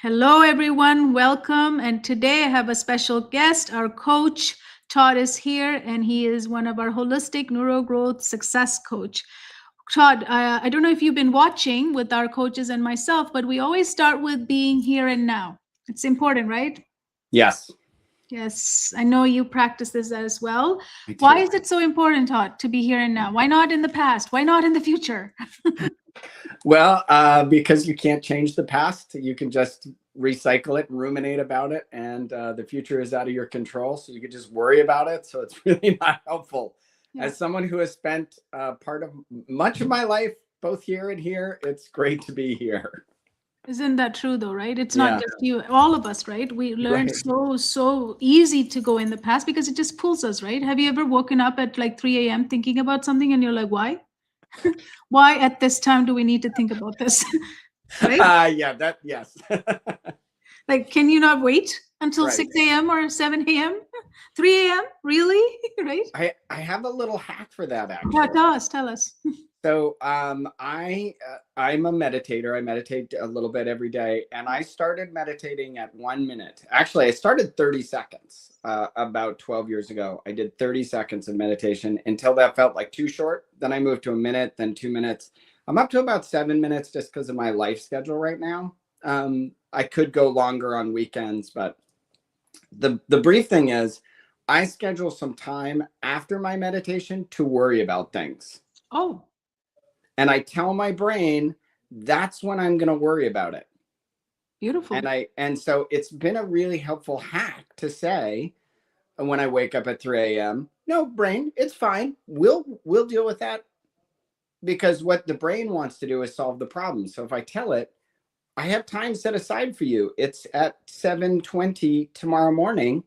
Hello, everyone. Welcome. And today I have a special guest. Our coach, Todd, is here, and he is one of our holistic neurogrowth success coach. Todd, I don't know if you've been watching with our coaches and myself, but we always start with being here and now. It's important, right? Yes. Yes, I know you practice this as well. Me too. Why is it so important, Todd, to be here and now? Why not in the past? Why not in the future? Well, because you can't change the past. You can just recycle it and ruminate about it. And the future is out of your control. So you can just worry about it. So it's really not helpful. Yeah. As someone who has spent part of much of my life, both here and here, it's great to be here. Isn't that true though, right? It's not Yeah. just you, all of us, right? We learned Right. so easy to go in the past because it just pulls us, right? Have you ever woken up at like 3 a.m. thinking about something and you're like, why? Why at this time do we need to think about this? Right? Yes. Like, can you not wait until Right. 6 a.m. or 7 a.m.? 3 a.m.? Really? Right? I have a little hack for that, actually. Yeah, tell us. So I'm a meditator. I meditate a little bit every day, and I started meditating at 1 minute. Actually, I started 30 seconds about 12 years ago. I did 30 seconds of meditation until that felt like too short. Then I moved to a minute, then 2 minutes. I'm up to about 7 minutes just because of my life schedule right now. I could go longer on weekends, but the brief thing is I schedule some time after my meditation to worry about things. Oh. And I tell my brain that's when I'm going to worry about it. Beautiful. And so it's been a really helpful hack to say when I wake up at 3 a.m., no, brain, it's fine. We'll deal with that, because what the brain wants to do is solve the problem. So if I tell it, I have time set aside for you, it's at 7:20 tomorrow morning,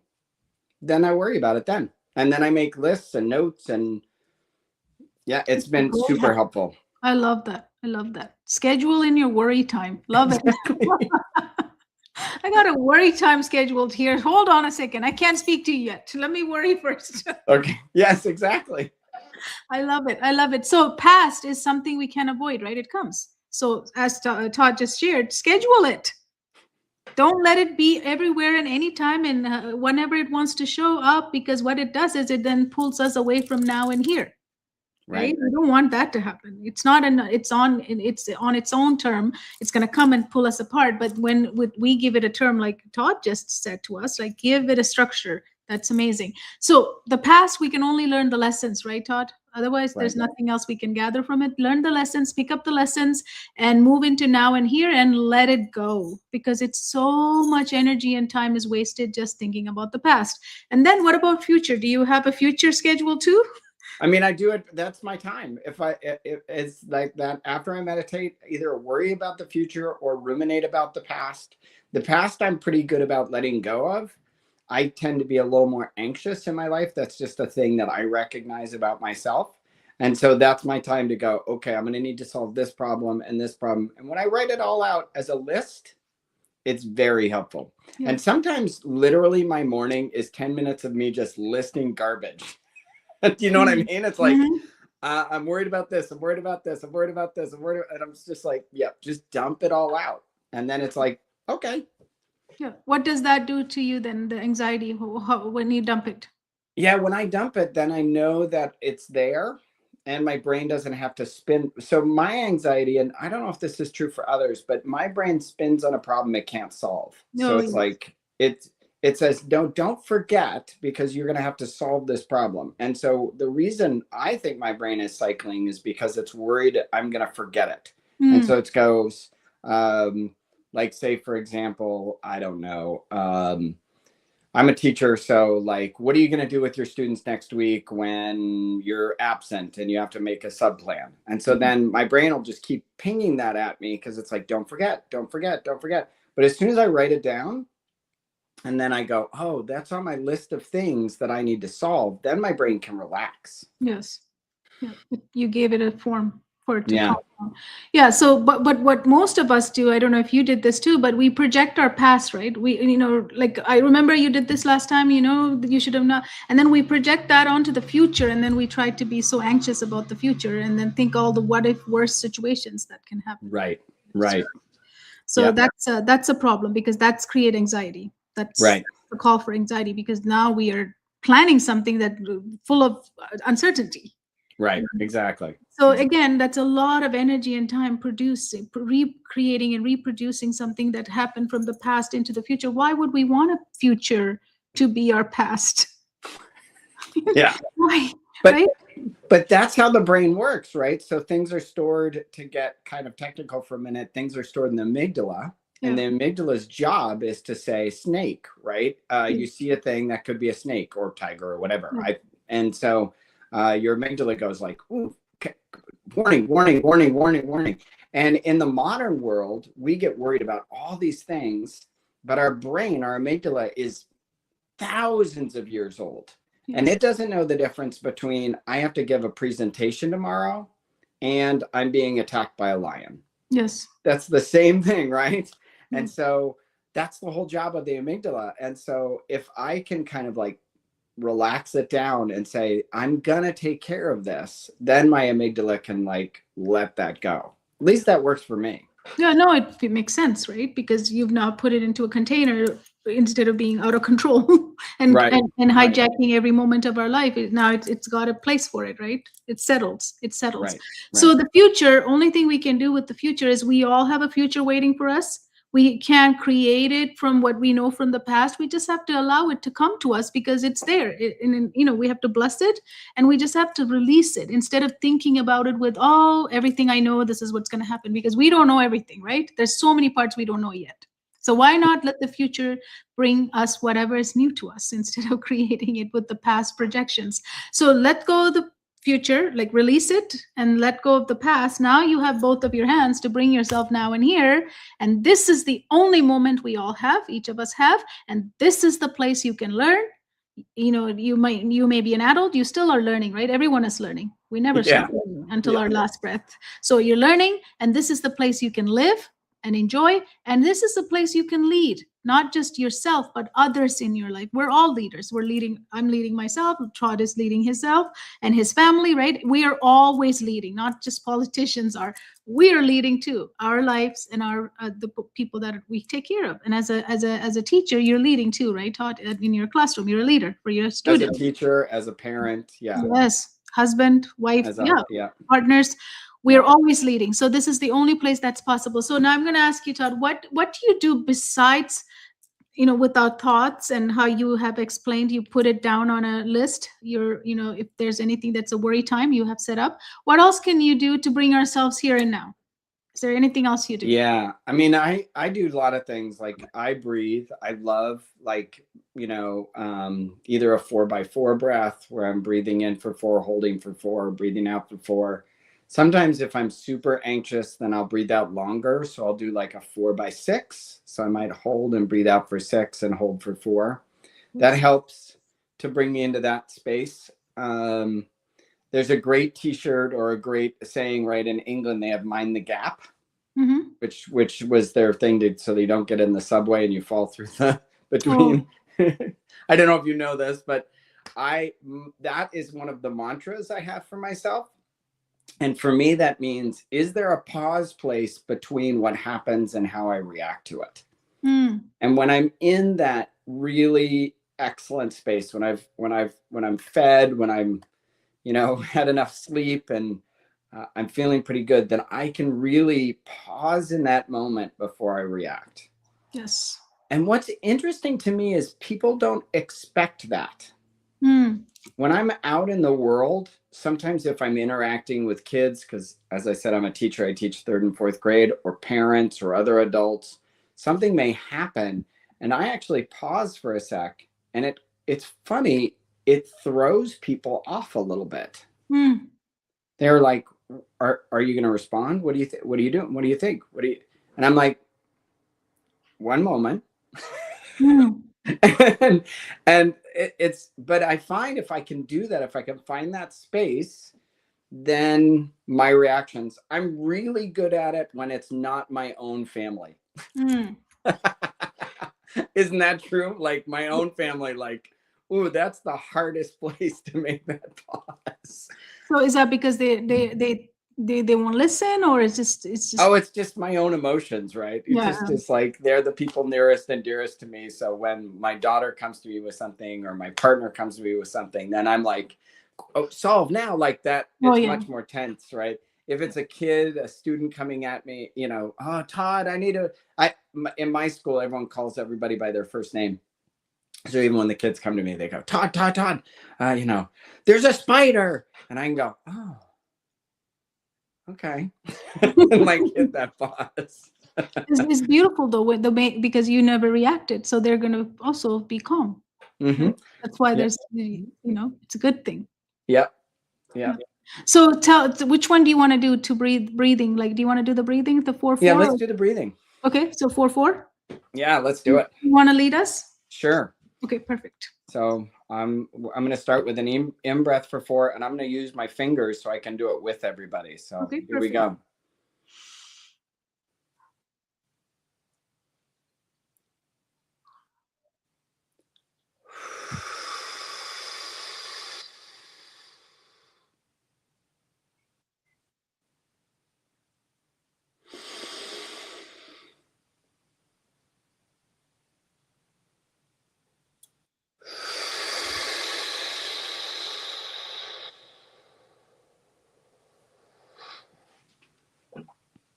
then I worry about it then. And then I make lists and notes, and yeah, it's been super helpful. I love that. Schedule in your worry time. Love it. I got a worry time scheduled here. Hold on a second. I can't speak to you yet. Let me worry first. Okay. Yes, exactly. I love it. So past is something we can avoid, right? It comes. So as Todd just shared, schedule it. Don't let it be everywhere and anytime and whenever it wants to show up, because what it does is it then pulls us away from now and here. Right? We don't want that to happen. It's not it's on its own term. It's going to come and pull us apart. But when we give it a term, like Todd just said to us, like give it a structure, that's amazing. So the past, we can only learn the lessons, right, Todd? Otherwise, there's nothing else we can gather from it. Learn the lessons, pick up the lessons, and move into now and here and let it go, because it's so much energy and time is wasted just thinking about the past. And then what about future? Do you have a future schedule too? I mean, I do it. That's my time. If it's like that, after I meditate, either worry about the future or ruminate about the past. The past, I'm pretty good about letting go of. I tend to be a little more anxious in my life. That's just a thing that I recognize about myself. And so that's my time to go, okay, I'm going to need to solve this problem and this problem. And when I write it all out as a list, it's very helpful. Yeah. And sometimes literally my morning is 10 minutes of me just listing garbage. Do you know what I mean? It's like, I'm worried about this. I'm worried about this. I'm worried about this. And I'm just like, yeah, just dump it all out. And then it's like, okay. Yeah. What does that do to you then, the anxiety, when you dump it? Yeah, when I dump it, then I know that it's there and my brain doesn't have to spin. So my anxiety, and I don't know if this is true for others, but my brain spins on a problem it can't solve. So it's like, it says, don't forget, because you're going to have to solve this problem. And so the reason I think my brain is cycling is because it's worried I'm going to forget it. And so it goes, like, say, for example, I don't know, I'm a teacher. So like, what are you going to do with your students next week when you're absent and you have to make a sub plan? And so then my brain will just keep pinging that at me, because it's like, don't forget. But as soon as I write it down, and then I go, oh, that's on my list of things that I need to solve, then my brain can relax. Yes. Yeah. You gave it a form for it to come down. Yeah. So, but what most of us do, I don't know if you did this too, but we project our past, right? We, like, I remember you did this last time, you should have not. And then we project that onto the future. And then we try to be so anxious about the future and then think all the what if worst situations that can happen. Right. So that's a problem, because that's create anxiety. That's Right. the call for anxiety, because now we are planning something that full of uncertainty. Right. Exactly. So again, that's a lot of energy and time producing, recreating and reproducing something that happened from the past into the future. Why would we want a future to be our past? Yeah. Why? But Right? but that's how the brain works, right? So things are stored, to get kind of technical for a minute, things are stored in the amygdala. And the Yeah. amygdala's job is to say snake, right? You see a thing that could be a snake or tiger or whatever. Yeah. And so your amygdala goes like, ooh, okay, warning, warning, warning, warning, warning. And in the modern world, we get worried about all these things, but our brain, our amygdala, is thousands of years old. And Yes. it doesn't know the difference between I have to give a presentation tomorrow and I'm being attacked by a lion. Yes. That's the same thing, right? Yeah. And so that's the whole job of the amygdala. And so if I can kind of like relax it down and say, I'm going to take care of this, then my amygdala can like let that go. At least that works for me. Yeah, no, it makes sense, right? Because you've now put it into a container instead of being out of control and, Right. and Right. hijacking every moment of our life. Now it's got a place for it, right? It settles. It settles. Right. So the future, only thing we can do with the future is we all have a future waiting for us. We can't create it from what we know from the past. We just have to allow it to come to us because it's there. And we have to bless it, and we just have to release it instead of thinking about it with, oh, everything I know, this is what's going to happen, because we don't know everything, right? There's so many parts we don't know yet. So why not let the future bring us whatever is new to us instead of creating it with the past projections? So let go of the future, like release it and let go of the past. Now you have both of your hands to bring yourself now and here. And this is the only moment we all have, each of us have. And this is the place you can learn. You may be an adult, you still are learning, right? Everyone is learning. We never stop learning until our last breath. So you're learning, and this is the place you can live and enjoy, and this is the place you can lead, not just yourself but others in your life. We're all leaders. I'm leading myself, Todd is leading himself and his family, right? We are always leading, not just politicians are. We are leading too, our lives and our the people that we take care of. And as a teacher, you're leading too, right, Todd? In your classroom, you're a leader for your students. As a teacher, as a parent, Yes, husband, wife, partners. We're always leading. So this is the only place that's possible. So now I'm going to ask you, Todd, what do you do besides, with our thoughts and how you have explained, you put it down on a list. If there's anything that's a worry time you have set up, what else can you do to bring ourselves here and now? Is there anything else you do? Yeah. I mean, I do a lot of things. Like I breathe. I love either a 4x4 breath where I'm breathing in for 4, holding for 4, breathing out for 4. Sometimes if I'm super anxious, then I'll breathe out longer. So I'll do like a 4x6. So I might hold and breathe out for 6 and hold for 4. That helps to bring me into that space. There's a great t-shirt or a great saying, right? In England, they have mind the gap, which was their thing so they don't get in the subway and you fall through the between. Oh. I don't know if you know this, but that is one of the mantras I have for myself. And for me, that means, is there a pause place between what happens and how I react to it? And when I'm in that really excellent space, when I'm fed, when I'm had enough sleep and I'm feeling pretty good, then I can really pause in that moment before I react. Yes. And what's interesting to me is people don't expect that. When I'm out in the world, sometimes if I'm interacting with kids, because as I said, I'm a teacher, I teach 3rd and 4th grade, or parents or other adults, something may happen. And I actually pause for a sec. And it's funny, it throws people off a little bit. They're like, are you going to respond? What do you think? What are you doing? What do you think? And I'm like, one moment. and but I find if I can do that, if I can find that space, then my reactions, I'm really good at it when it's not my own family. Isn't that true? Like my own family, like, ooh, that's the hardest place to make that pause. So is that because they they won't listen, or it's just Oh, it's just my own emotions, right? It's yeah. just like they're the people nearest and dearest to me. So when my daughter comes to me with something or my partner comes to me with something, then I'm like, oh, solve now, like that. Oh It's yeah. much more tense, right? If it's a kid, a student coming at me, oh, Todd, in my school, everyone calls everybody by their first name. So even when the kids come to me, they go, Todd, Todd, Todd, there's a spider. And I can go, oh, okay. And like hit that pause. It's beautiful though with because you never reacted, so they're gonna also be calm. Mm-hmm. Right? That's why Yep. there's it's a good thing. Yep. Yep. So which one do you want to do to breathing? Like, do you want to do the breathing, the four Yeah, four? let's do the breathing. Okay, so 4-4. Yeah, let's do it. You want to lead us? Sure. Okay, perfect. So I'm going to start with an in breath for 4, and I'm going to use my fingers so I can do it with everybody. So Okay, here we go.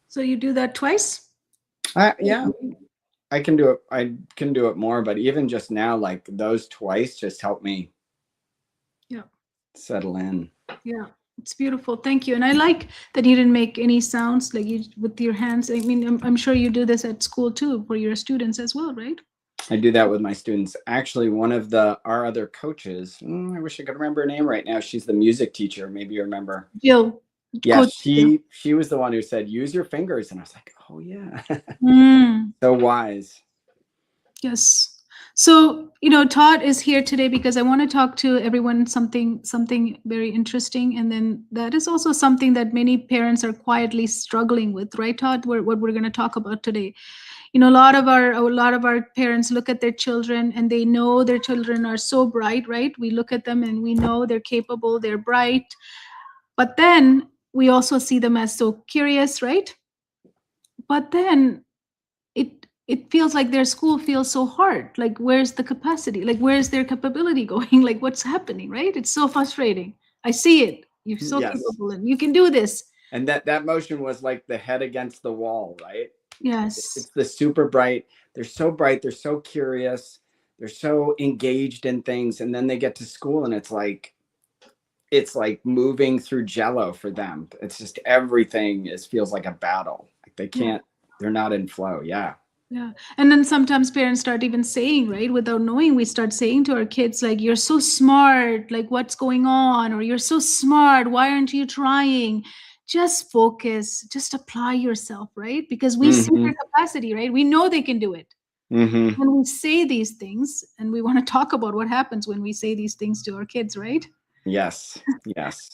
So you do that twice? Yeah, I can do it. I can do it more, but even just now, like those twice just help me settle in. Yeah, it's beautiful. Thank you. And I like that you didn't make any sounds like you with your hands. I mean, I'm sure you do this at school too for your students as well, right? I do that with my students. Actually, one of our other coaches, I wish I could remember her name right now. She's the music teacher. Maybe you remember. Jill. Yeah, Coach she was the one who said, use your fingers. And I was like, oh yeah. Mm. So wise. Yes. So, Todd is here today because I want to talk to everyone something very interesting. And then that is also something that many parents are quietly struggling with, right, Todd? What we're going to talk about today. A lot of our parents look at their children and they know their children are so bright, right? We look at them and we know they're capable, they're bright. But then we also see them as so curious, right? But then it feels like their school feels so hard. Like, where's the capacity? Like, where's their capability going? Like, what's happening, right? It's so frustrating. I see it. You're so Yes. capable and you can do this. And that motion was like the head against the wall, right? Yes. It's the super bright. They're so bright. They're so curious. They're so engaged in things. And then they get to school and it's like moving through jello for them. It's just everything feels like a battle. Like they can't, they're not in flow. Yeah. Yeah. And then sometimes parents start even saying, right, without knowing, we start saying to our kids, like, you're so smart, like, what's going on? Or you're so smart, why aren't you trying? Just focus, just apply yourself, right? Because we see their capacity, right? We know they can do it. When we say these things, and we want to talk about what happens when we say these things to our kids, right? Yes. Yes.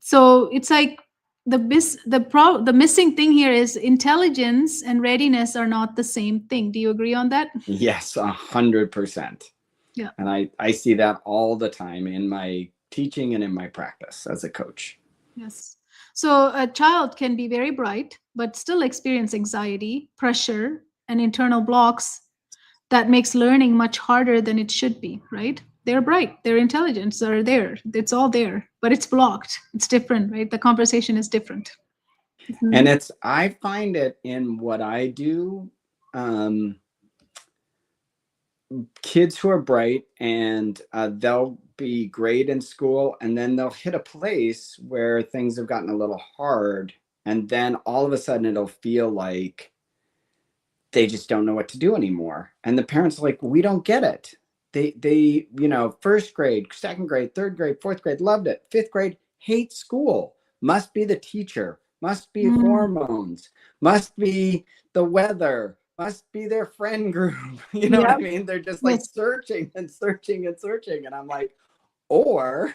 So it's like the missing thing here is intelligence and readiness are not the same thing. Do you agree on that? Yes, 100%. Yeah. And I see that all the time in my teaching and in my practice as a coach. Yes. So a child can be very bright, but still experience anxiety, pressure, and internal blocks that makes learning much harder than it should be, right? They're bright, their intelligence are there, it's all there, but it's blocked. It's different, right? The conversation is different. And I find it in what I do, kids who are bright and they'll be great in school, and then they'll hit a place where things have gotten a little hard, and then all of a sudden it'll feel like they just don't know what to do anymore. And the parents are like, we don't get it. They first grade, second grade, third grade, fourth grade, loved it. Fifth grade, hate school. Must be the teacher, must be hormones, must be the weather, must be their friend group. You know what I mean? They're just like searching and searching and searching. And I'm like, or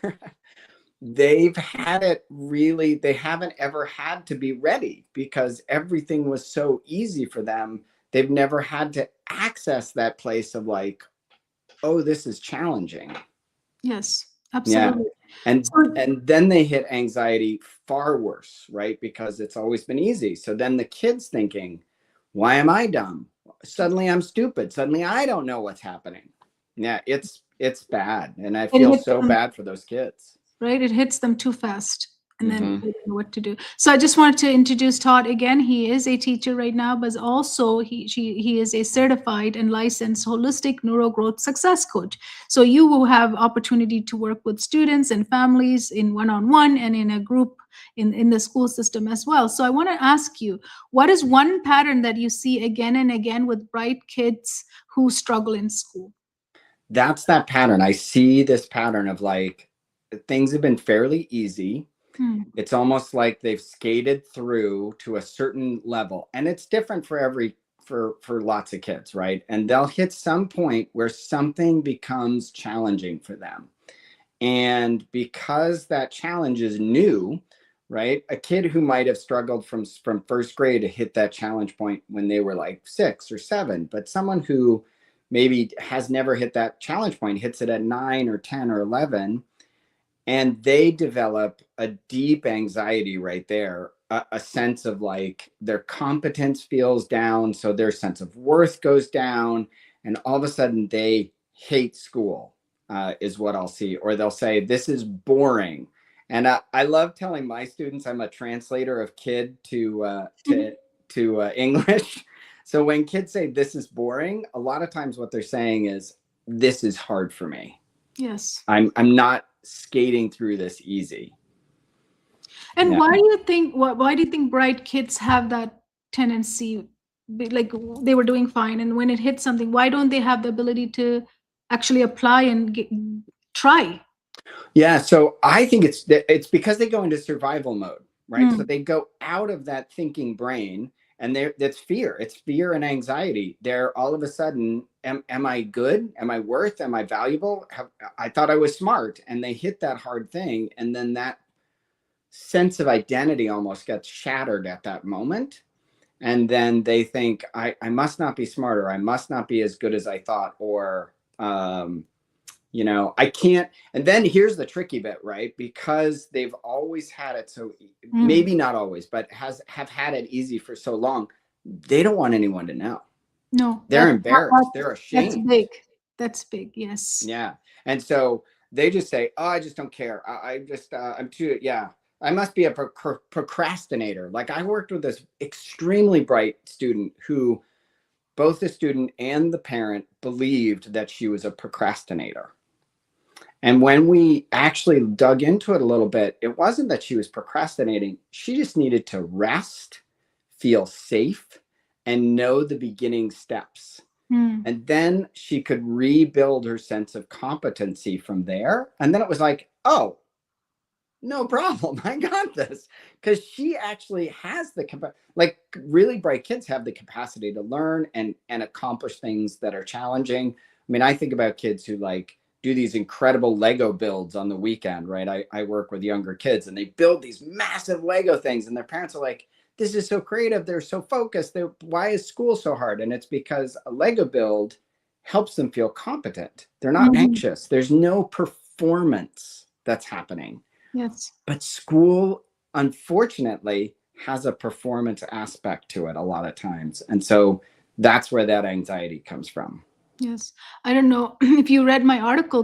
they haven't ever had to be ready because everything was so easy for them. They've never had to access that place of like, oh, this is challenging. Yes, absolutely. And So, then they hit anxiety far worse, right? Because it's always been easy. So then the kid's thinking, why am I dumb? Suddenly I'm stupid. Suddenly I don't know what's happening. Yeah, it's bad. And I it feel hits so them, bad for those kids. right? It hits them too fast. And then Hmm. they don't know what to do. So I just wanted to introduce Todd again. He is a teacher right now, but also he is a certified and licensed holistic neurogrowth success coach. So you will have opportunity to work with students and families in one-on-one and in a group in the school system as well. So I want to ask you, what is one pattern that you see again and again with bright kids who struggle in school? That's that pattern. I see this pattern of like things have been fairly easy. Hmm. It's almost like they've skated through to a certain level, and it's different for lots of kids, right? And they'll hit some point where something becomes challenging for them. And because that challenge is new, right? A kid who might have struggled from first grade to hit that challenge point when they were like 6 or 7, but someone who maybe has never hit that challenge point hits it at 9 or 10 or 11, and they develop a deep anxiety right there, a sense of like their competence feels down, so their sense of worth goes down, and all of a sudden they hate school, is what I'll see. Or they'll say this is boring. And I love telling my students I'm a translator of kid to English. So when kids say this is boring, a lot of times what they're saying is this is hard for me. Yes. I'm not skating through this easy. And Yeah. why do you think bright kids have that tendency? Like they were doing fine, and when it hits something, why don't they have the ability to actually apply and try? Yeah, so I think it's because they go into survival mode, right? So Hmm. they go out of that thinking brain, and that's fear. It's fear and anxiety. They're all of a sudden, am I good? Am I worth? Am I valuable? I thought I was smart, and they hit that hard thing, and then that sense of identity almost gets shattered at that moment. And then they think I must not be smarter, I must not be as good as I thought, or I can't. And then here's the tricky bit, right? Because they've always had it so, Hmm. maybe not always, but have had it easy for so long, they don't want anyone to know. No, They're embarrassed, they're that's ashamed. big. That's big. Yes. Yeah. And so they just say, oh, I just don't care. I just, I'm too, yeah. I must be a procrastinator. Like I worked with this extremely bright student who both the student and the parent believed that she was a procrastinator. And when we actually dug into it a little bit, it wasn't that she was procrastinating. She just needed to rest, feel safe, and know the beginning steps. Hmm. And then she could rebuild her sense of competency from there. And then it was like, oh, no problem. I got this. Because she actually has the like really bright kids have the capacity to learn and accomplish things that are challenging. I mean, I think about kids who like do these incredible Lego builds on the weekend, right? I work with younger kids and they build these massive Lego things, and their parents are like, this is so creative. They're so focused. Why is school so hard? And it's because a Lego build helps them feel competent. They're not Mhm. anxious. There's no performance that's happening. Yes. But school, unfortunately, has a performance aspect to it a lot of times. And so that's where that anxiety comes from. Yes. I don't know if you read my article,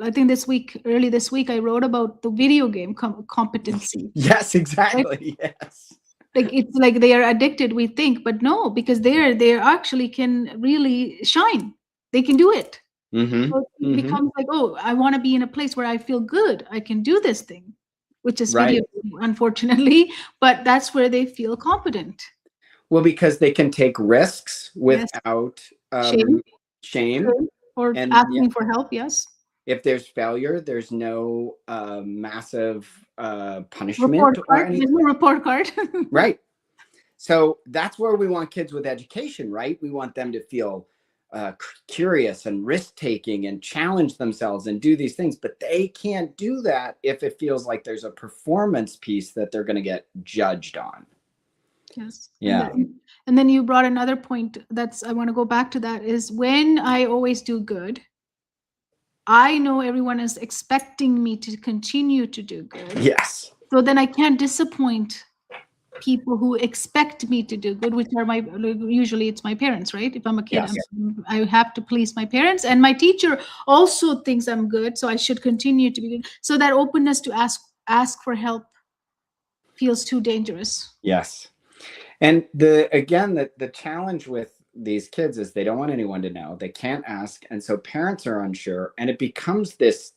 I think early this week, I wrote about the video game competency. Yes, Right? exactly. Yes. Like it's like they are addicted, we think, but no, because they actually can really shine. They can do it. Mm-hmm. So it Mm-hmm. becomes like, oh, I want to be in a place where I feel good. I can do this thing, which is video, Right. unfortunately, but that's where they feel competent. Well, because they can take risks Yes. without Shame. shame. True. Or And yeah, asking for help. Yes. if there's failure, there's no massive Report punishment or card. anything. There's no report card. Right. So that's where we want kids with education, right? We want them to feel curious and risk taking and challenge themselves and do these things, but they can't do that if it feels like there's a performance piece that they're going to get judged on. Yes. Yeah. And then you brought another point I want to go back to, that is when I always do good, I know everyone is expecting me to continue to do good. Yes. So then I can't disappoint people who expect me to do good, which are usually it's my parents, right? If I'm a kid, Yes. I have to please my parents, and my teacher also thinks I'm good, so I should continue to be good. So that openness to ask for help feels too dangerous. Yes. And the challenge with these kids is they don't want anyone to know. They can't ask. And so parents are unsure. And it becomes this,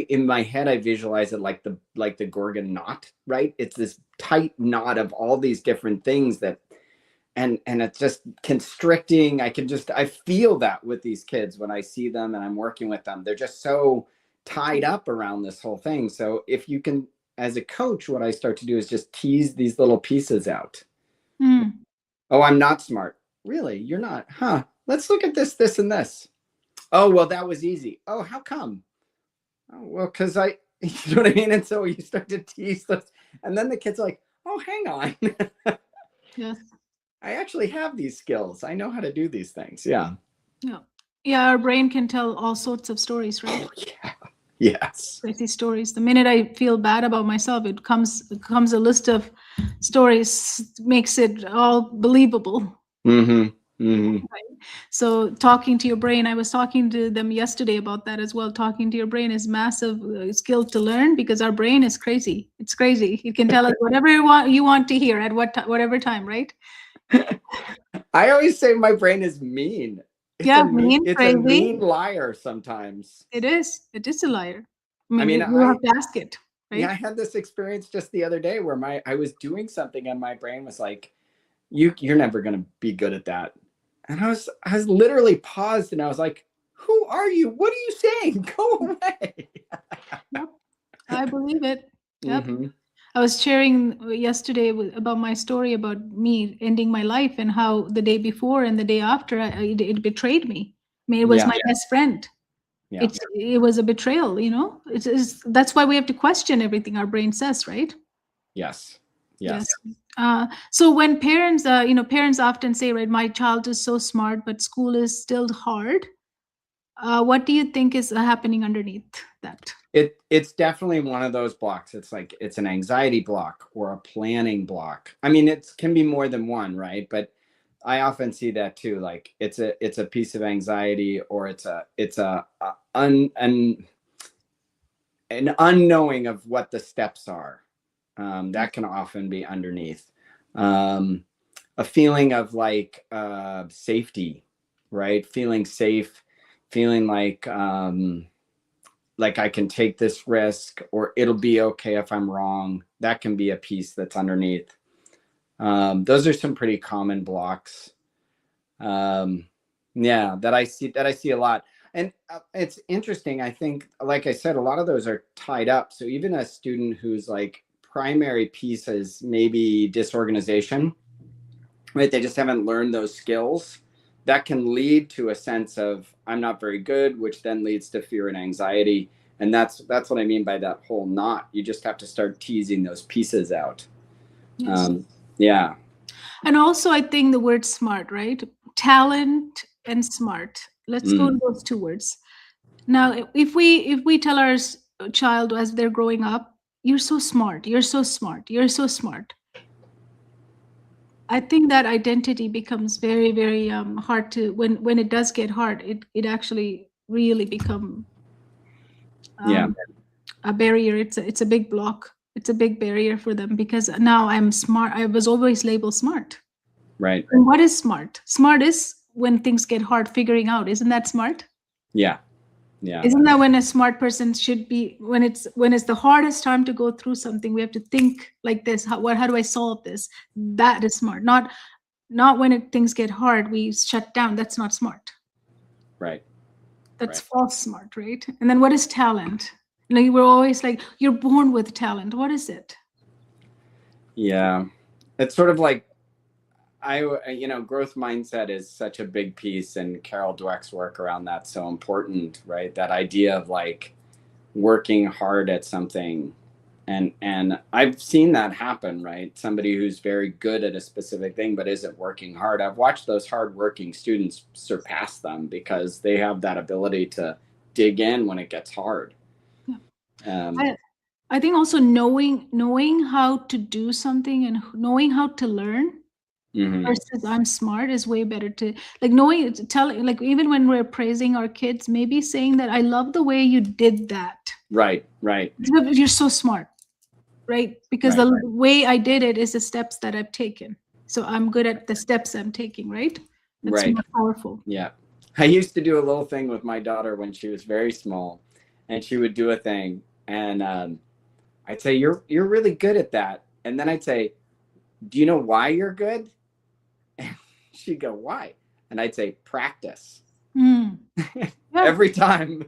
in my head, I visualize it like the Gorgon knot, right? It's this tight knot of all these different things that, and it's just constricting. I feel that with these kids when I see them and I'm working with them. They're just so tied up around this whole thing. So if you can, as a coach, what I start to do is just tease these little pieces out. Mm. Oh, I'm not smart. Really? You're not? Huh? Let's look at this, and this. Oh, well, that was easy. Oh, how come? Oh, well, because you know what I mean? And so you start to tease those. And then the kid's like, oh, hang on. Yes. I actually have these skills. I know how to do these things. Yeah. Yeah. Yeah, our brain can tell all sorts of stories, right? Oh, yeah. Yes. Crazy stories. The minute I feel bad about myself, it comes a list of stories, makes it all believable. Mm-hmm. Mm-hmm. So talking to your brain, I was talking to them yesterday about that as well. Talking to your brain is massive skill to learn, because our brain is crazy. It's crazy. It can tell us whatever you want to hear at whatever time, right? I always say my brain is mean. Yeah, mean, It's a crazy. mean liar sometimes. It is. It is a liar. I mean, you have to ask it, right? Yeah, I had this experience just the other day where I was doing something and my brain was like, you're never gonna be good at that. And I was literally paused and I was like, who are you? What are you saying? Go away. Yep. I believe it. Yep. Mm-hmm. I was sharing yesterday about my story about me ending my life, and how the day before and the day after it betrayed me. I mean, it was my best friend. Yeah. It was a betrayal, you know. That's why we have to question everything our brain says, right? Yes. Yes. So when parents, parents often say, right, my child is so smart, but school is still hard. What do you think is happening underneath that? It's definitely one of those blocks. It's like it's an anxiety block or a planning block. I mean, it can be more than one, right? But I often see that too. Like it's a piece of anxiety, or it's an unknowing of what the steps are. That can often be underneath. A feeling of like safety, right? Feeling safe, feeling like I can take this risk, or it'll be okay if I'm wrong. That can be a piece that's underneath. Those are some pretty common blocks. That I see a lot. And it's interesting. I think, like I said, a lot of those are tied up. So even a student whose like primary piece is maybe disorganization, right? They just haven't learned those skills. That can lead to a sense of I'm not very good, which then leads to fear and anxiety. And that's what I mean by that whole knot. You just have to start teasing those pieces out. Yes. Yeah. And also, I think the word smart, right? Talent and smart. Let's go to those two words. Now, if we tell our child as they're growing up, you're so smart, you're so smart, you're so smart, I think that identity becomes very, very hard to, when it does get hard, it actually really become a barrier. It's a big block. It's a big barrier for them, because now I'm smart. I was always labeled smart. Right. And what is smart? Smart is when things get hard, figuring out. Isn't that smart? Yeah. Yeah. Isn't that when a smart person should be, when it's the hardest time to go through something, we have to think like this, how do I solve this? That is smart. Not when things get hard, we shut down. That's not smart. Right. That's false smart, right? And then what is talent? We're always like, you're born with talent. What is it? Yeah. It's sort of like, growth mindset is such a big piece, and Carol Dweck's work around that's so important, right? That idea of like working hard at something. And I've seen that happen, right? Somebody who's very good at a specific thing, but isn't working hard. I've watched those hardworking students surpass them because they have that ability to dig in when it gets hard. Yeah. Um, I think also knowing how to do something and knowing how to learn versus I'm smart is way better. To like knowing, telling, like even when we're praising our kids, maybe saying that I love the way you did that. right. You're so smart, right? Because Right. the way I did it is the steps that I've taken. So I'm good at the steps I'm taking, right? That's Right. more powerful. Yeah. I used to do a little thing with my daughter when she was very small, and she would do a thing, and I'd say, you're really good at that. And then I'd say, do you know why you're good? And she'd go, why? And I'd say, practice. Mm. Yeah. Every time.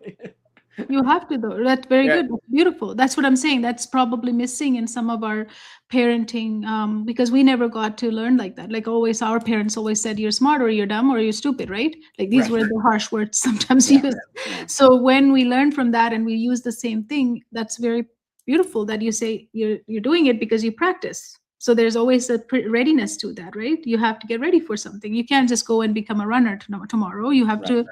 You have to though. That's very Yeah. good. That's beautiful. That's what I'm saying. That's probably missing in some of our parenting, because we never got to learn like that. Like always, our parents always said, "You're smart, or you're dumb, or you're stupid," right? Like these Right. were the harsh words sometimes Yeah. used. Yeah. So when we learn from that and we use the same thing, that's very beautiful. That you say you're doing it because you practice. So there's always a readiness to that, right? You have to get ready for something. You can't just go and become a runner tomorrow. You have to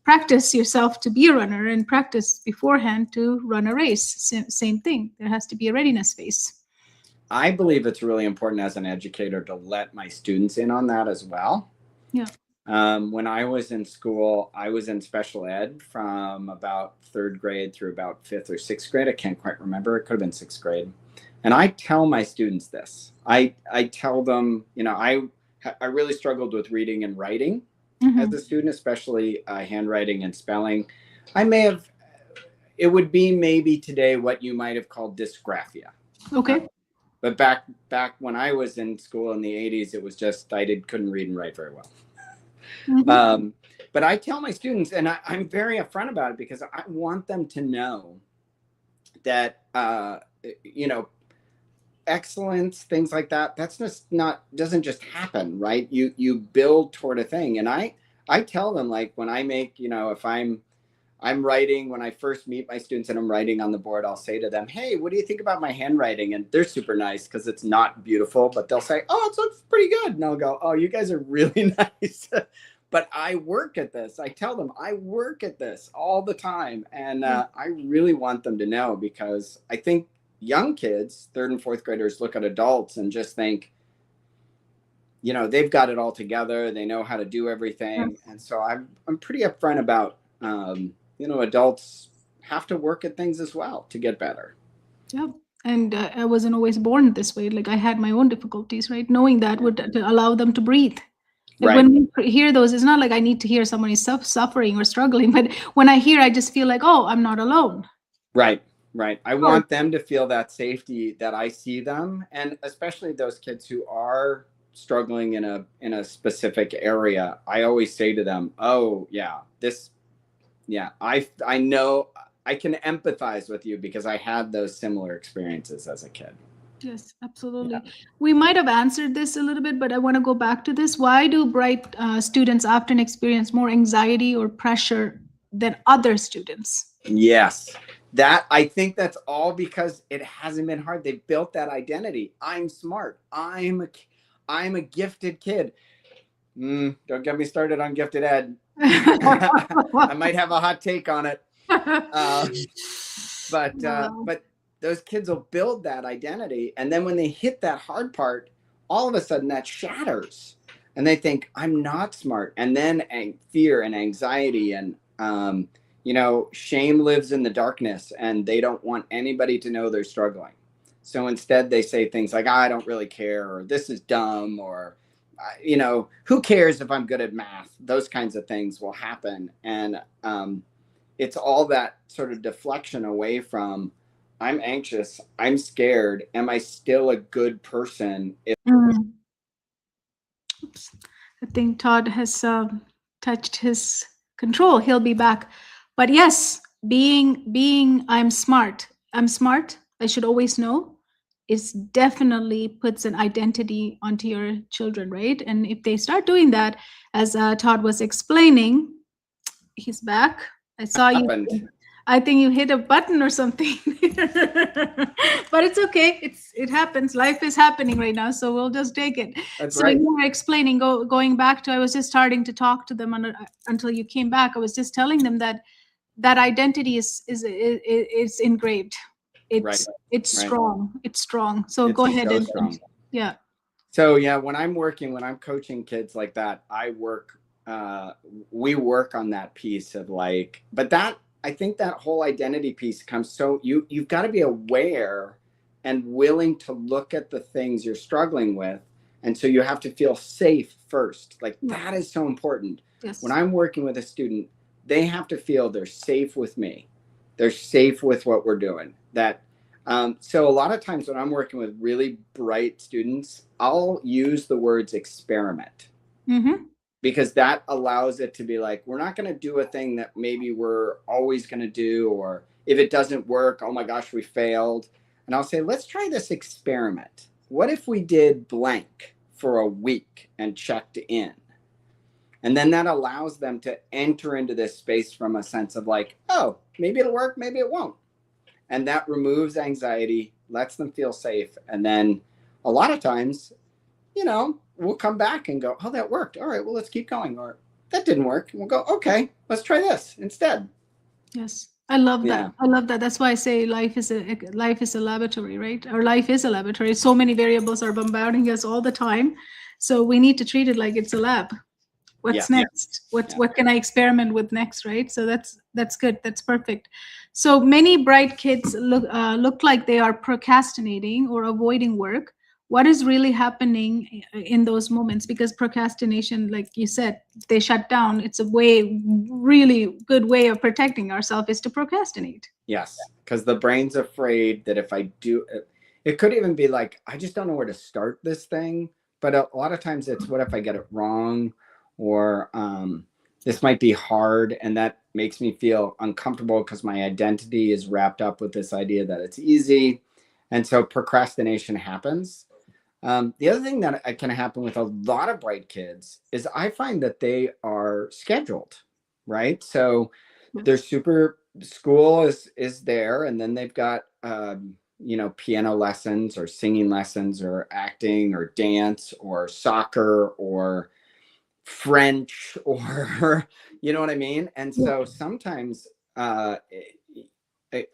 practice yourself to be a runner and practice beforehand to run a race. Same thing. There has to be a readiness phase. I believe it's really important as an educator to let my students in on that as well. Yeah. When I was in school, I was in special ed from about third grade through about fifth or sixth grade. I can't quite remember. It could have been sixth grade. And I tell my students this. I tell them, I really struggled with reading and writing as a student, especially handwriting and spelling. It would be maybe today what you might have called dysgraphia. Okay. But back when I was in school in the 80s, it was just couldn't read and write very well. But I tell my students, and I'm very upfront about it because I want them to know that, excellence, things like that, that's just doesn't just happen, right? You build toward a thing. And I tell them, like, when I make, if I'm writing, when I first meet my students and I'm writing on the board, I'll say to them, hey, what do you think about my handwriting? And they're super nice because it's not beautiful, but they'll say, oh, it looks pretty good. And I'll go, oh, you guys are really nice. But I work at this. I tell them I work at this all the time. And I really want them to know, because I think young kids, third and fourth graders, look at adults and just think, they've got it all together. They know how to do everything. And so I'm pretty upfront about, adults have to work at things as well to get better. Yeah. And I wasn't always born this way. Like I had my own difficulties, right? Knowing that would allow them to breathe. Like when we hear those, it's not like I need to hear someone is suffering or struggling, but when I hear, I just feel like, oh, I'm not alone. Right. I want them to feel that safety, that I see them, and especially those kids who are struggling in a specific area. I always say to them, oh yeah, I know I can empathize with you because I had those similar experiences as a kid. Yes, absolutely. Yeah. We might have answered this a little bit, but I want to go back to this. Why do bright students often experience more anxiety or pressure than other students? Yes, I think that's all because it hasn't been hard. They've built that identity. I'm smart. I'm a gifted kid. Don't get me started on gifted ed. I might have a hot take on it. But those kids will build that identity. And then when they hit that hard part, all of a sudden that shatters. And they think, I'm not smart. And then fear and anxiety and, shame lives in the darkness, and they don't want anybody to know they're struggling. So instead they say things like, I don't really care, or this is dumb, or, who cares if I'm good at math? Those kinds of things will happen. And it's all that sort of deflection away from, I'm anxious, I'm scared, am I still a good person? Oops. I think Todd has touched his control. He'll be back. But yes, being I'm smart, I should always know, is definitely puts an identity onto your children, right? And if they start doing that, as Todd was explaining, he's back. I saw you. I think you hit a button or something. But it's okay. It happens. Life is happening right now, so we'll just take it. That's so right. You were explaining, going back to, I was just starting to talk to them until you came back. I was just telling them that that identity is engraved. Right. It's Right. strong. It's strong. So It's go ahead so and strong. yeah. So yeah, when I'm coaching kids like that, we work on that piece of like, but that, I think that whole identity piece comes, so you've got to be aware and willing to look at the things you're struggling with. And so you have to feel safe first. Like that is so important. Yes. When I'm working with a student, they have to feel they're safe with me. They're safe with what we're doing. So a lot of times when I'm working with really bright students, I'll use the words experiment. Mm-hmm. Because that allows it to be like, we're not going to do a thing that maybe we're always going to do, or if it doesn't work, oh my gosh, we failed. And I'll say, let's try this experiment. What if we did blank for a week and checked in? And then that allows them to enter into this space from a sense of like, oh, maybe it'll work, maybe it won't. And that removes anxiety, lets them feel safe. And then a lot of times, we'll come back and go, oh, that worked. All right, well, let's keep going. Or that didn't work. And we'll go, okay, let's try this instead. Yes. I love that. Yeah. I love that. That's why I say life is a laboratory, right? Our life is a laboratory. So many variables are bombarding us all the time. So we need to treat it like it's a lab. What's next? What can I experiment with next, right? So that's good. That's perfect. So many bright kids look like they are procrastinating or avoiding work. What is really happening in those moments? Because procrastination, like you said, they shut down. It's a really good way of protecting ourselves is to procrastinate. Yes, because the brain's afraid that if I do, it could even be like, I just don't know where to start this thing. But a lot of times it's, what if I get it wrong? Or this might be hard, and that makes me feel uncomfortable because my identity is wrapped up with this idea that it's easy. And so procrastination happens. The other thing that can happen with a lot of bright kids is I find that they are scheduled, right? So their super school is there, and then they've got piano lessons or singing lessons or acting or dance or soccer or French or you know what I mean? And so sometimes a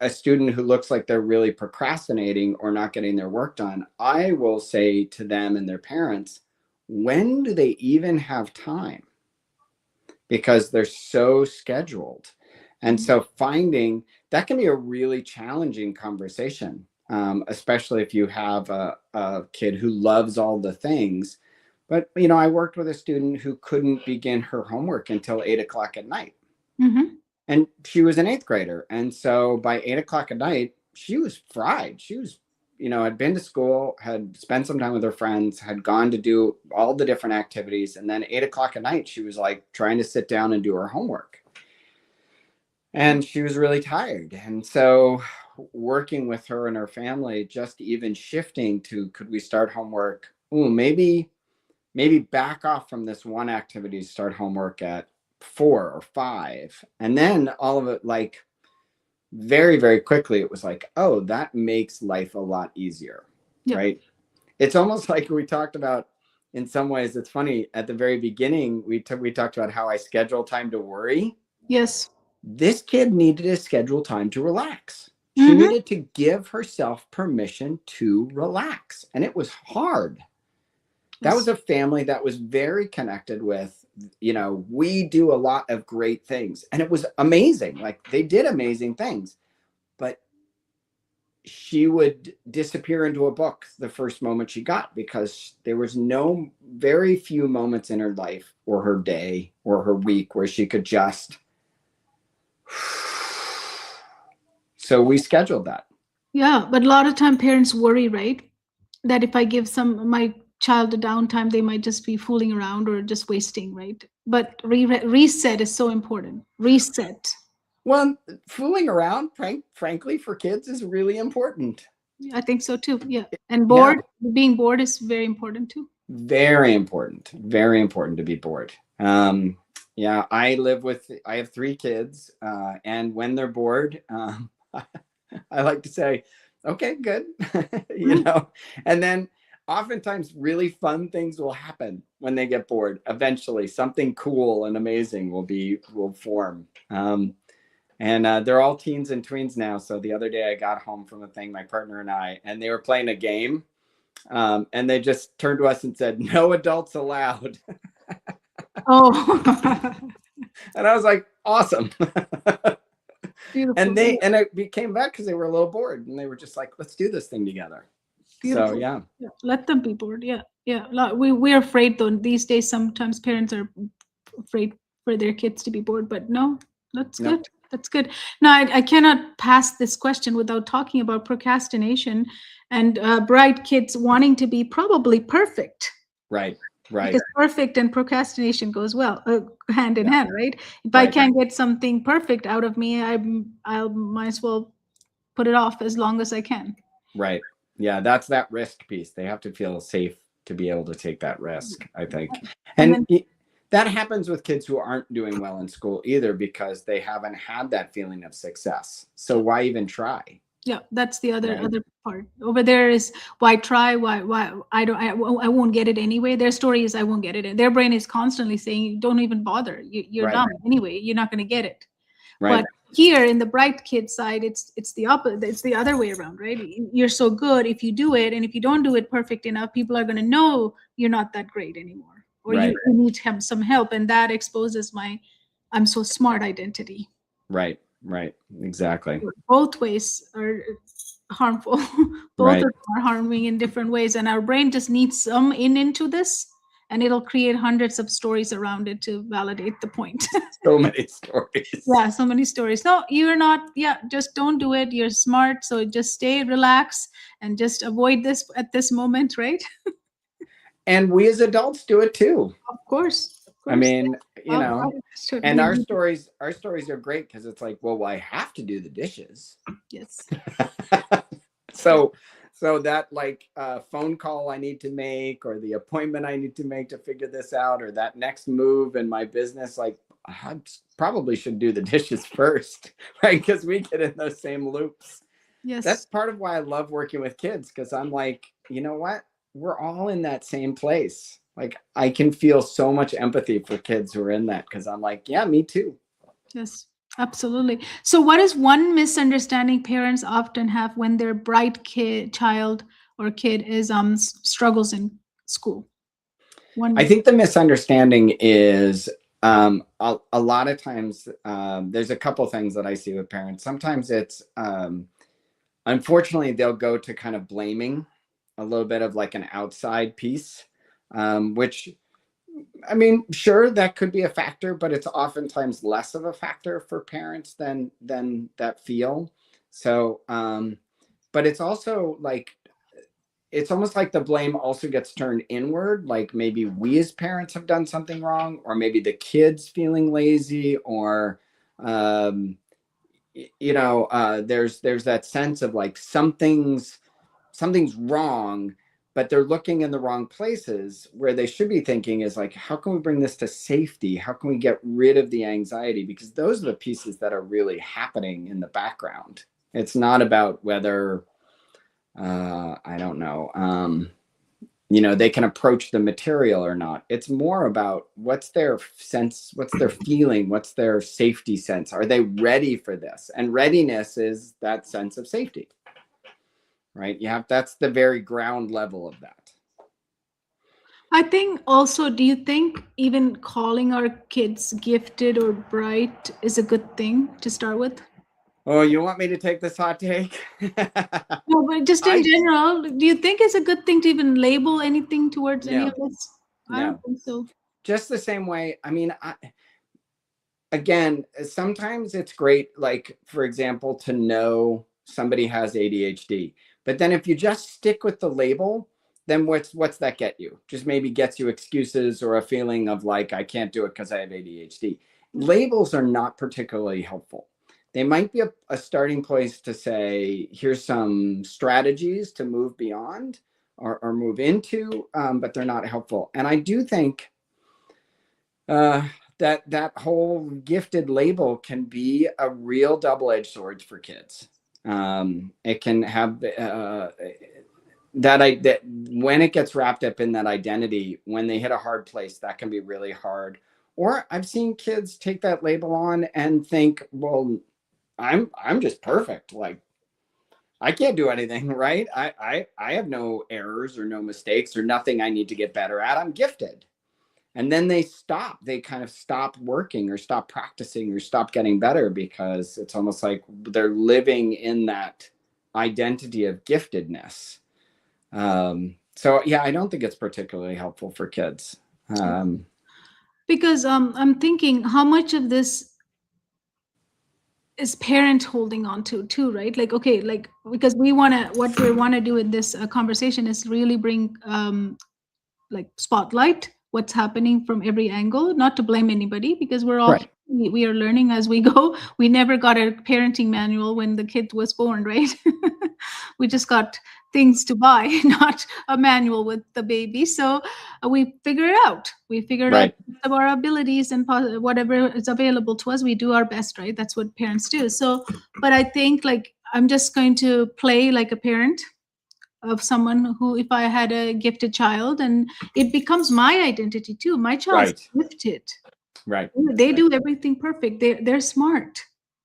student who looks like they're really procrastinating or not getting their work done, I will say to them and their parents, when do they even have time? Because they're so scheduled. And so finding that can be a really challenging conversation, especially if you have a kid who loves all the things. But, I worked with a student who couldn't begin her homework until 8 o'clock at night. Mm-hmm. And she was an 8th grader. And so by 8 o'clock at night, she was fried. She was, had been to school, had spent some time with her friends, had gone to do all the different activities. And then 8 o'clock at night, she was like trying to sit down and do her homework. And she was really tired. And so working with her and her family, just even shifting to, could we start homework? Ooh, maybe back off from this one activity, start homework at 4 or 5. And then all of it, like very, very quickly, it was like, oh, that makes life a lot easier. Yep. Right. It's almost like we talked about, in some ways, it's funny, at the very beginning, we talked about how I schedule time to worry. Yes. This kid needed to schedule time to relax. She needed to give herself permission to relax. And it was hard. That was a family that was very connected with, we do a lot of great things. And it was amazing. Like they did amazing things. But she would disappear into a book the first moment she got, because there was very few moments in her life or her day or her week where she could just. So we scheduled that. Yeah, but a lot of time parents worry, right? That if I give my child a downtime, they might just be fooling around or just wasting, right? But reset is so important. Reset. Well, fooling around, frankly, for kids is really important. I think so too. Yeah. And being bored is very important too. Very important. Very important to be bored. Yeah, I have 3 kids, and when they're bored, I like to say, okay, good. And then oftentimes really fun things will happen when they get bored. Eventually something cool and amazing will form. And they're all teens and tweens now. So the other day I got home from a thing, my partner and I, and they were playing a game. And they just turned to us and said, "No adults allowed." Oh, And I was like, awesome. beautiful. And I came back because they were a little bored and they were just like, let's do this thing together. Beautiful. So yeah. Yeah, let them be bored. Yeah, yeah. We're afraid though. These days, sometimes parents are afraid for their kids to be bored. But no, that's Nope. good. That's good. Now, I cannot pass this question without talking about procrastination and bright kids wanting to be probably perfect. Right. Right. Because perfect and procrastination goes well hand in Yeah. hand, right? If I Right. can't get something perfect out of me, I'll might as well put it off as long as I can. Right. Yeah. That's that risk piece. They have to feel safe to be able to take that risk, I think. And And then that happens with kids who aren't doing well in school either, because they haven't had that feeling of success. So why even try? yeah, that's the Right. other part. Over there is why try, why I won't get it anyway. Their story is I won't get it. And their brain is constantly saying, don't even bother. You're Right. dumb anyway. You're not going to get it. Right. But here in the bright kid side, it's the opposite. It's the other way around, right? You're so good if you do it, and if you don't do it perfect enough, people are going to know you're not that great anymore, or Right. you need some help, and that exposes my I'm so smart identity. Right. Right. Exactly. Both ways are harmful. Both Right. of them are harming in different ways, and our brain just needs some into this, and it'll create hundreds of stories around it to validate the point. So many stories. Yeah, so many stories. No, you're not. Yeah, just don't do it. You're smart, so just stay relax and just avoid this at this moment, right? And we as adults do it too. Of course, of I course. mean, you know, Should and we our do- stories are great because it's like, well, I have to do the dishes. yes. So that like phone call I need to make, or the appointment I need to make to figure this out, or that next move in my business, like I probably should do the dishes first, right? Because we get in those same loops. Yes. That's part of why I love working with kids, because I'm like, you know what? We're all in that same place. Like I can feel so much empathy for kids who are in that, because I'm like, yeah, me too. Yes, absolutely. So, what is one misunderstanding parents often have when their bright child or kid is struggles in school? I think the misunderstanding is a lot of times there's a couple things that I see with parents. Sometimes it's unfortunately they'll go to kind of blaming a little bit of like an outside piece, which I mean, sure, that could be a factor, but it's oftentimes less of a factor for parents than that feel. So, but it's also like it's almost like the blame also gets turned inward. Like maybe we as parents have done something wrong, or maybe the kids feeling lazy, or um, there's that sense of like something's wrong, but they're looking in the wrong places. Where they should be thinking is like, how can we bring this to safety? How can we get rid of the anxiety? Because those are the pieces that are really happening in the background. It's not about whether I don't know, they can approach the material or not. It's more about what's their sense, what's their feeling, what's their safety sense. Are they ready for this? And readiness is that sense of safety, right? That's the very ground level of that. I think also, do you think even calling our kids gifted or bright is a good thing to start with? Oh, you want me to take this hot take? No, but just in I general, do you think it's a good thing to even label anything towards any No, of this? I no. don't think so. Just the same way. I mean, again, sometimes it's great, like, for example, to know somebody has ADHD. But then if you just stick with the label, then what's that get you? Just maybe gets you excuses or a feeling of like, I can't do it because I have ADHD. Labels are not particularly helpful. They might be a starting place to say, here's some strategies to move beyond or move into, but they're not helpful. And I do think that whole gifted label can be a real double-edged sword for kids. It can have that when it gets wrapped up in that identity, when they hit a hard place, that can be really hard. Or I've seen kids take that label on and think, well, I'm just perfect. Like, I can't do anything right. I have no errors or no mistakes or nothing I need to get better at. I'm gifted. And then they kind of stop working or stop practicing or stop getting better, because it's almost like they're living in that identity of giftedness. So yeah, I don't think it's particularly helpful for kids. Because I'm thinking how much of this is parent holding on to too, right? Like, okay, like, because what we want to do in this conversation is really bring like spotlight what's happening from every angle, not to blame anybody, because we're all Right. we are learning as we go. We never got a parenting manual when the kid was born, right? We just got things to buy, not a manual with the baby. So we figure it out. We figured out Right. our abilities and whatever is available to us. We do our best, right? That's what parents do. So, but I think, like, I'm just going to play like a parent of someone who, if I had a gifted child, and it becomes my identity too. My child's Right. gifted. Right. They do everything perfect. They're smart.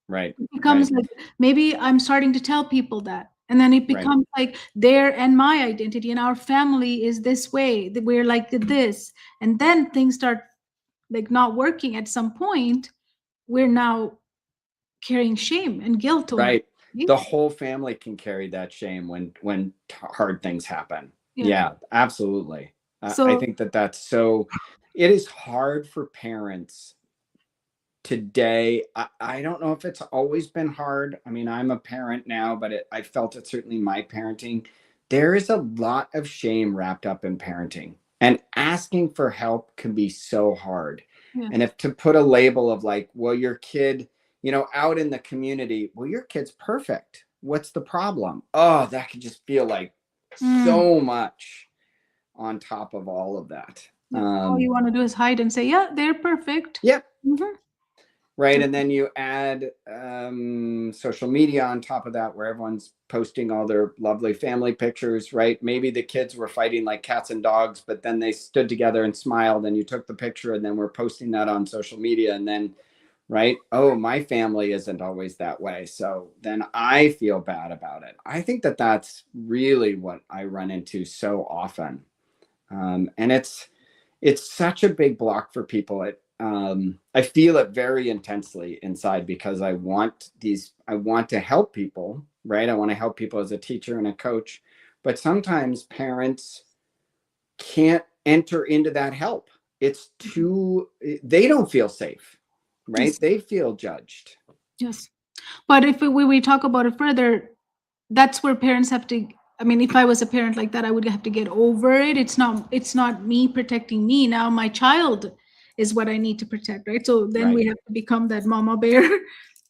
Right. It becomes Right. like, maybe I'm starting to tell people that. And then it Right. becomes like their and my identity, and our family is this way, that we're like this. And then things start like not working at some point. We're now carrying shame and guilt over Right. it. The whole family can carry that shame when hard things happen. Yeah. Yeah, absolutely. I So think that's so. It is hard for parents today. I don't know if it's always been hard. I mean, I'm a parent now, but I felt it certainly in my parenting. There is a lot of shame wrapped up in parenting, and asking for help can be so hard. yeah. And if to put a label of like, well, your kid, out in the community, well, your kid's perfect. What's the problem? Oh, that could just feel like so much on top of all of that. All you want to do is hide and say, yeah, they're perfect. Yep. Mhm. Right. And then you add social media on top of that, where everyone's posting all their lovely family pictures, right? Maybe the kids were fighting like cats and dogs, but then they stood together and smiled, and you took the picture, and then we're posting that on social media. And then, right, oh, my family isn't always that way, so then I feel bad about it. I think that that's really what I run into so often. And it's such a big block for people. I feel it very intensely inside, because I want to help people, right? I want to help people as a teacher and a coach, but sometimes parents can't enter into that help. It's they don't feel safe, right? Yes. They feel judged. Yes. But if we talk about it further, that's where parents have to, I mean, if I was a parent like that, I would have to get over it. It's not me protecting me. Now my child is what I need to protect, right? So then Right. we have to become that mama bear.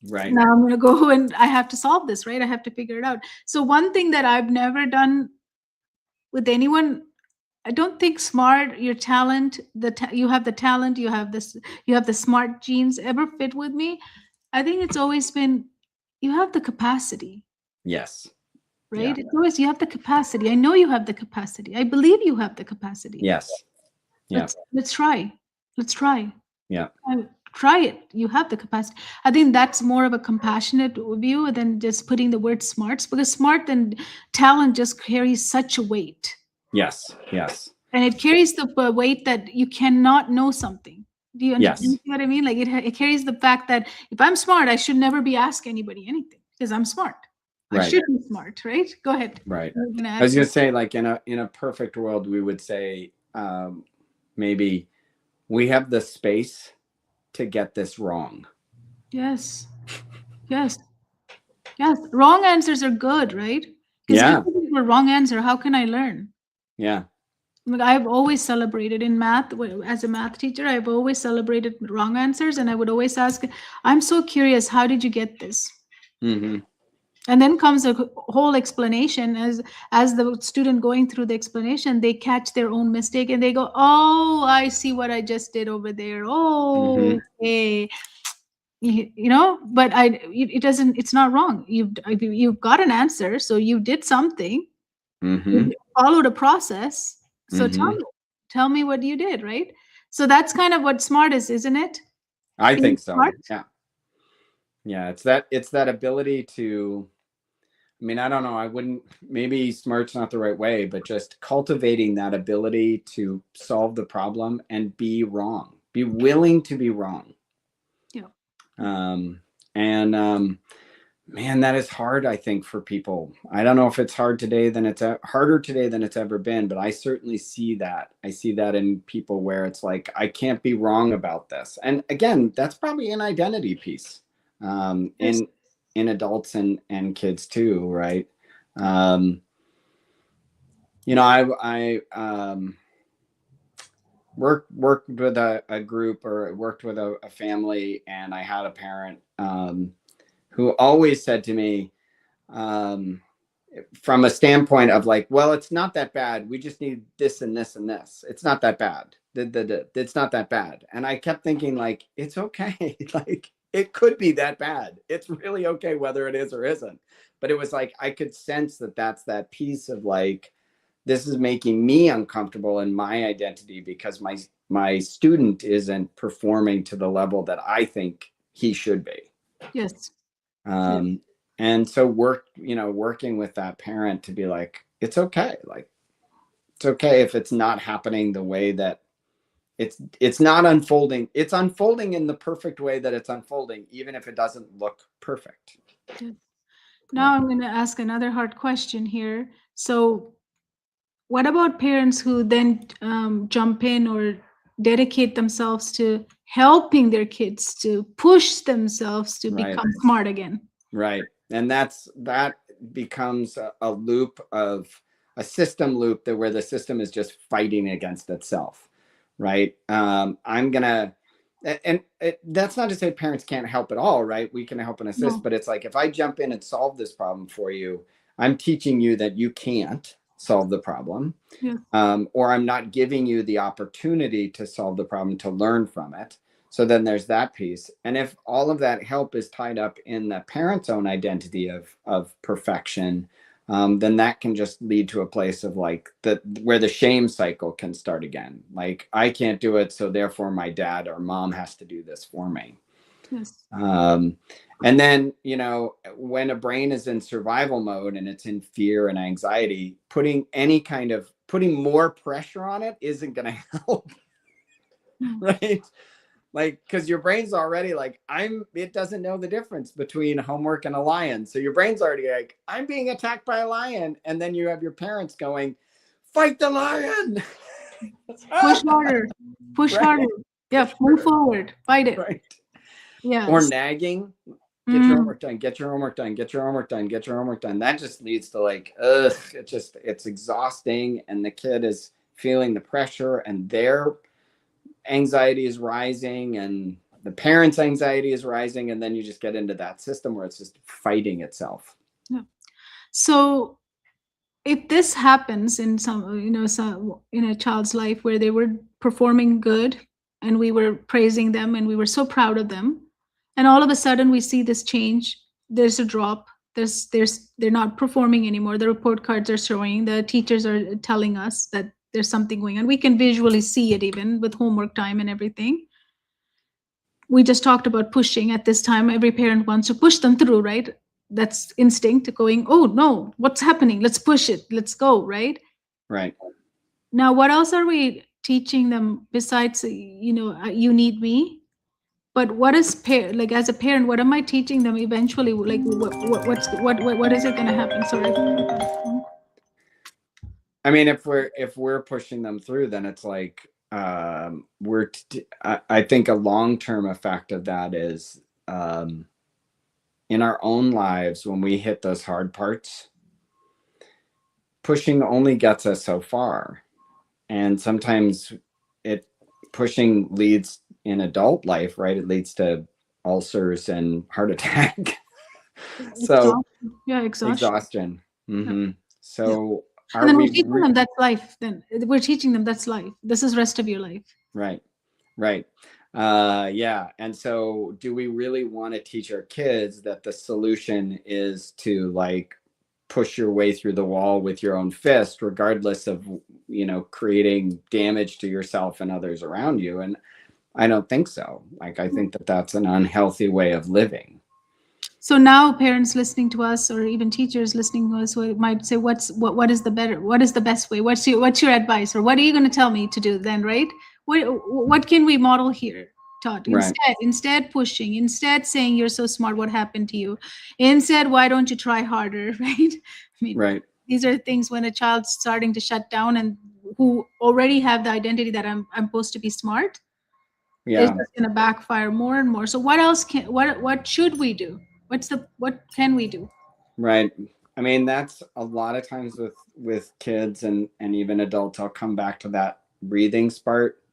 Right. Now I'm going to go and I have to solve this, right? I have to figure it out. So one thing that I've never done with anyone, I don't think smart, your talent, you have the talent, you have the smart genes ever fit with me. I think it's always been, you have the capacity, Yes. right? Yeah. It's always, you have the capacity. I know you have the capacity. I believe you have the capacity. Yes. Yeah. Let's try. Let's try. Yeah. Try it. You have the capacity. I think that's more of a compassionate view than just putting the word smarts, because smart and talent just carries such a weight. Yes. Yes. And it carries the weight that you cannot know something. Do you Yes. understand what I mean? Like it carries the fact that if I'm smart, I should never be asking anybody anything because I'm smart. I Right. should be smart, right? Go ahead. Right. You're gonna I was add going to say, like, in a perfect world, we would say maybe we have the space to get this wrong. Yes. Yes. Yes. Wrong answers are good, right? Because Yeah. for wrong answer, how can I learn? Yeah. Like, I've always celebrated in math, as a math teacher, I've always celebrated wrong answers, and I would always ask, I'm so curious, how did you get this? Mm-hmm. And then comes a whole explanation. As the student going through the explanation, they catch their own mistake and they go, oh, I see what I just did over there. Oh, Mm-hmm. okay. But it's not wrong. You've got an answer, so you did something. Mm-hmm. You followed a process. So Mm-hmm. tell me what you did, right? So that's kind of what smart is, isn't it? I Being think so. smart. Yeah. Yeah, it's that ability to, I mean, I don't know, I wouldn't, maybe smart's not the right way, but just cultivating that ability to solve the problem and be wrong, be willing to be wrong. Yeah. Um, and Man, that is hard, I think, for people. I don't know if it's hard today than it's harder today than it's ever been, but I certainly see that. I see that in people where it's like, I can't be wrong about this. And again, that's probably an identity piece, Yes. in adults and kids too, right? Um, I worked with a group, or worked with a family, and I had a parent who always said to me, um, from a standpoint of like, well, it's not that bad. We just need this and this and this. It's not that bad. It's not that bad. And I kept thinking, like, it's okay. Like, it could be that bad. It's really okay whether it is or isn't. But it was like, I could sense that that's that piece of like, this is making me uncomfortable in my identity because my student isn't performing to the level that I think he should be. Yes. Yes. Um, and so working with that parent to be like, it's okay. Like, it's okay if it's not happening the way that it's not unfolding. It's unfolding in the perfect way that it's unfolding, even if it doesn't look perfect. Yes. Yeah. Now I'm going to ask another hard question here. So, what about parents who then jump in or dedicate themselves to helping their kids to push themselves to Right. become smart again? Right. And that becomes a loop of a system loop that where the system is just fighting against itself. Right. I'm gonna, and that's not to say parents can't help at all, right? We can help and assist, No. but it's like, if I jump in and solve this problem for you, I'm teaching you that you can't solve the problem, Yeah. or I'm not giving you the opportunity to solve the problem, to learn from it. So then there's that piece. And if all of that help is tied up in the parent's own identity of perfection, then that can just lead to a place of like where the shame cycle can start again. Like, I can't do it, so therefore my dad or mom has to do this for me. Yes. And then, when a brain is in survival mode and it's in fear and anxiety, putting more pressure on it isn't going to help. Right? Like, because your brain's already like, it doesn't know the difference between homework and a lion. So your brain's already like, I'm being attacked by a lion. And then you have your parents going, fight the lion. Push harder. Push Right. harder. Yeah. Move forward. Fight it. Right. Yeah. Or nagging. Get your homework done. Get your homework done. Get your homework done. Get your homework done. That just leads to like, it's exhausting, and the kid is feeling the pressure, and their anxiety is rising, and the parents' anxiety is rising, and then you just get into that system where it's just fighting itself. Yeah. So, if this happens in in a child's life where they were performing good and we were praising them and we were so proud of them, and all of a sudden we see this change, there's a drop, they're not performing anymore, the report cards are showing, the teachers are telling us that there's something going on, we can visually see it even with homework time and everything. We just talked about pushing. At this time every parent wants to push them through, right? That's instinct going, oh no, what's happening, let's push it, let's go, right? Right. Now what else are we teaching them besides you need me? But what is like, as a parent, what am I teaching them eventually? Like what is it going to happen? Sorry. I mean, if we're pushing them through, then it's like, I think a long-term effect of that is, in our own lives, when we hit those hard parts, pushing only gets us so far. And sometimes pushing leads in adult life, right? It leads to ulcers and heart attack. So exhaustion. Mm-hmm. So and then we're teaching them that's life. Then we're teaching them that's life. This is rest of your life. Right. Yeah. And so do we really want to teach our kids that the solution is to like push your way through the wall with your own fist, regardless of, creating damage to yourself and others around you? And I don't think so. Like, I think that that's an unhealthy way of living. So now parents listening to us, or even teachers listening to us, might say, what is the best way? What's your advice, or what are you going to tell me to do then, right? What can we model here, Todd? Right. Instead pushing, instead saying you're so smart, what happened to you? Instead, why don't you try harder, right? I mean, Right. these are things when a child's starting to shut down and who already have the identity that I'm supposed to be smart, is Yeah. just going to backfire more and more. So what else what should we do? What can we do? Right. I mean, that's a lot of times with kids and even adults. I'll come back to that breathing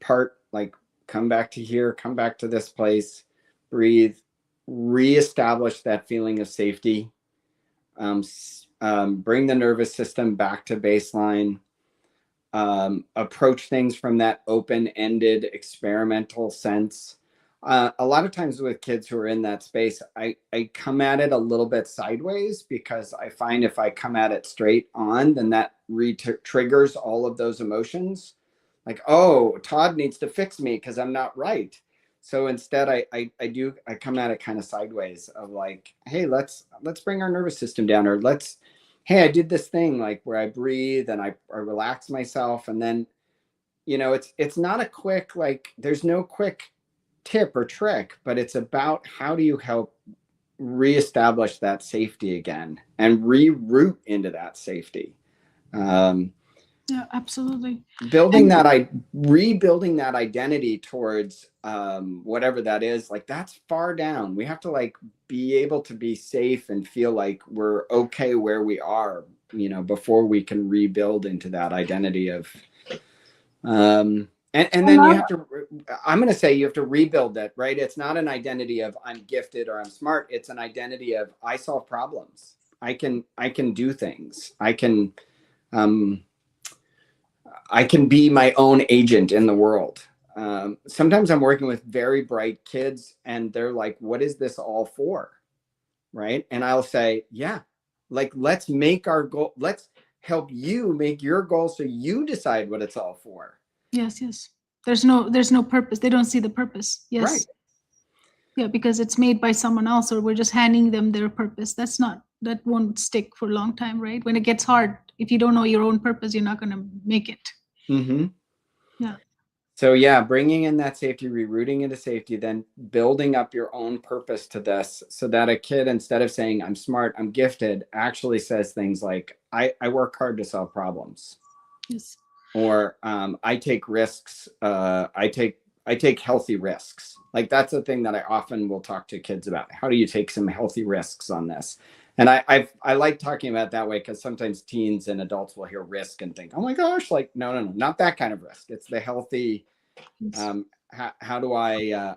part, like come back to here, come back to this place, breathe, reestablish that feeling of safety, bring the nervous system back to baseline, approach things from that open-ended experimental sense. A lot of times with kids who are in that space, I come at it a little bit sideways, because I find if I come at it straight on, then that triggers all of those emotions. Like, oh, Todd needs to fix me because I'm not right. So instead, I come at it kind of sideways of like, hey, let's bring our nervous system down, or hey, I did this thing like where I breathe and I relax myself, and then it's not a quick, like there's no quick tip or trick, but it's about how do you help reestablish that safety again and reroute into that safety. Yeah, absolutely. Rebuilding that identity towards whatever that is, like that's far down. We have to like be able to be safe and feel like we're okay where we are, before we can rebuild into that identity of and then I'm going to say you have to rebuild that, right? It's not an identity of I'm gifted or I'm smart. It's an identity of I solve problems. I can do things. I can be my own agent in the world. Sometimes I'm working with very bright kids and they're like, what is this all for? Right. And I'll say, yeah, like, let's make our goal. Let's help you make your goal so you decide what it's all for. Yes, yes. There's no purpose. They don't see the purpose. Yes. Right. Yeah, because it's made by someone else, or we're just handing them their purpose. That won't stick for a long time, right? When it gets hard, if you don't know your own purpose, you're not going to make it. Mm-hmm. Yeah. So yeah, bringing in that safety, rerouting into safety, then building up your own purpose to this, so that a kid, instead of saying I'm smart, I'm gifted, actually says things like I work hard to solve problems. Yes. Or I take risks. I take healthy risks. Like that's the thing that I often will talk to kids about. How do you take some healthy risks on this? And I like talking about it that way, because sometimes teens and adults will hear risk and think, oh my gosh, like no, not that kind of risk. It's the healthy. How do I?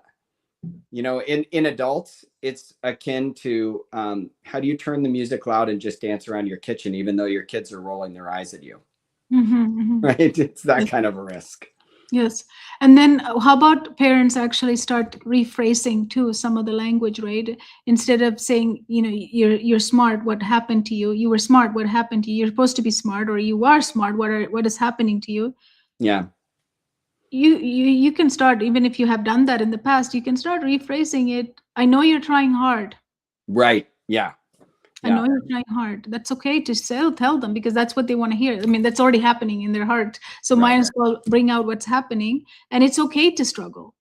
In adults, it's akin to how do you turn the music loud and just dance around your kitchen, even though your kids are rolling their eyes at you. Mm-hmm, mm-hmm. Right? It's that kind of a risk. Yes. And then how about parents actually start rephrasing too some of the language, right? Instead of saying, you're smart, what happened to you? You were smart, what happened to you? You're supposed to be smart, or you are smart, what is happening to you? Yeah. You can start, even if you have done that in the past, you can start rephrasing it. I know you're trying hard. Right. Yeah. I know you're trying hard. That's okay to tell them, because that's what they want to hear. I mean, that's already happening in their heart. So might as well bring out what's happening. And it's okay to struggle.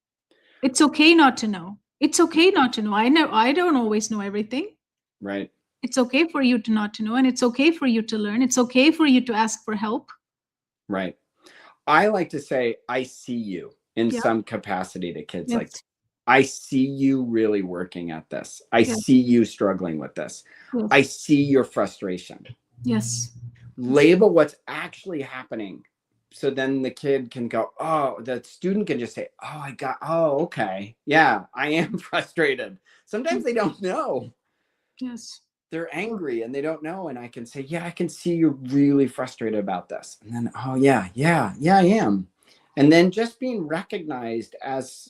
It's okay not to know. It's okay not to know. I don't always know everything. Right. It's okay for you to not to know, and it's okay for you to learn. It's okay for you to ask for help. Right. I like to say, I see you in some capacity to kids. Yes. Like, I see you really working at this. I see you struggling with this. Yes. I see your frustration. Yes. Label what's actually happening. So then the kid can go, oh, the student can just say, oh, okay. Yeah, I am frustrated. Sometimes they don't know. Yes. They're angry and they don't know. And I can say, yeah, I can see you're really frustrated about this. And then, oh, yeah, I am. And then just being recognized as,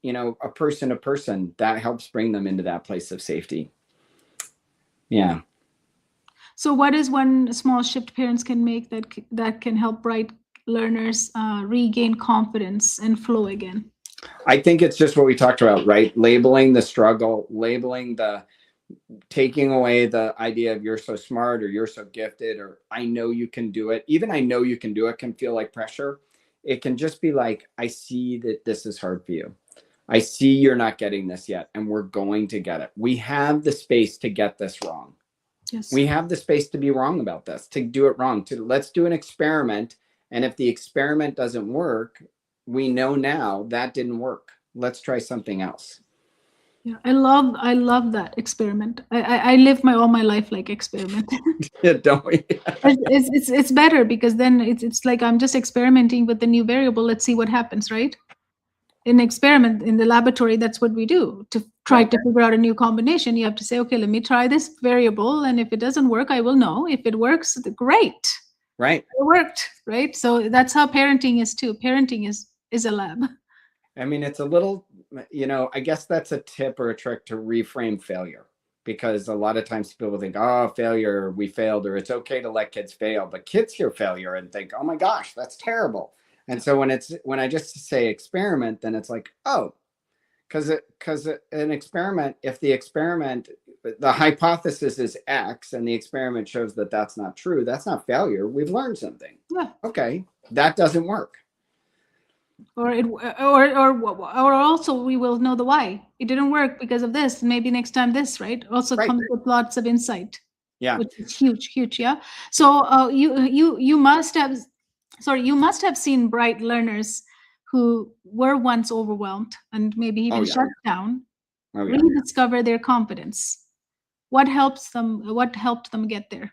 a person, that helps bring them into that place of safety. Yeah. So what is one small shift parents can make that can help bright learners regain confidence and flow again? I think it's just what we talked about, right? Labeling the struggle, labeling the taking away the idea of you're so smart or you're so gifted or I know you can do it. Even I know you can do it can feel like pressure. It can just be like, I see that this is hard for you. I see you're not getting this yet, and we're going to get it. We have the space to get this wrong. Yes. We have the space to be wrong about this, to do it wrong, to let's do an experiment. And if the experiment doesn't work, we know now that didn't work. Let's try something else. Yeah, I love that experiment. I live all my life like experiment. Yeah, don't we? It's better because then it's like I'm just experimenting with the new variable. Let's see what happens, right? In experiment in the laboratory, that's what we do to try to figure out a new combination. You have to say, okay, let me try this variable, and if it doesn't work, I will know. If it works, great. Right. It worked, right? So that's how parenting is too. Parenting is a lab. I mean, it's a little, I guess that's a tip or a trick to reframe failure, because a lot of times people think, oh, failure, we failed, or it's okay to let kids fail. But kids hear failure and think, oh my gosh, that's terrible. And so when I just say experiment, then it's like, oh, because an experiment, if the hypothesis is X and the experiment shows that that's not true, that's not failure. We've learned something. Yeah. Okay, that doesn't work. Or also we will know the why. It didn't work because of this. Maybe next time this, right? Also Right. comes with lots of insight. Yeah. Which is huge. Yeah. So you must have seen bright learners who were once overwhelmed and maybe even shut down, rediscover their confidence. What helped them get there?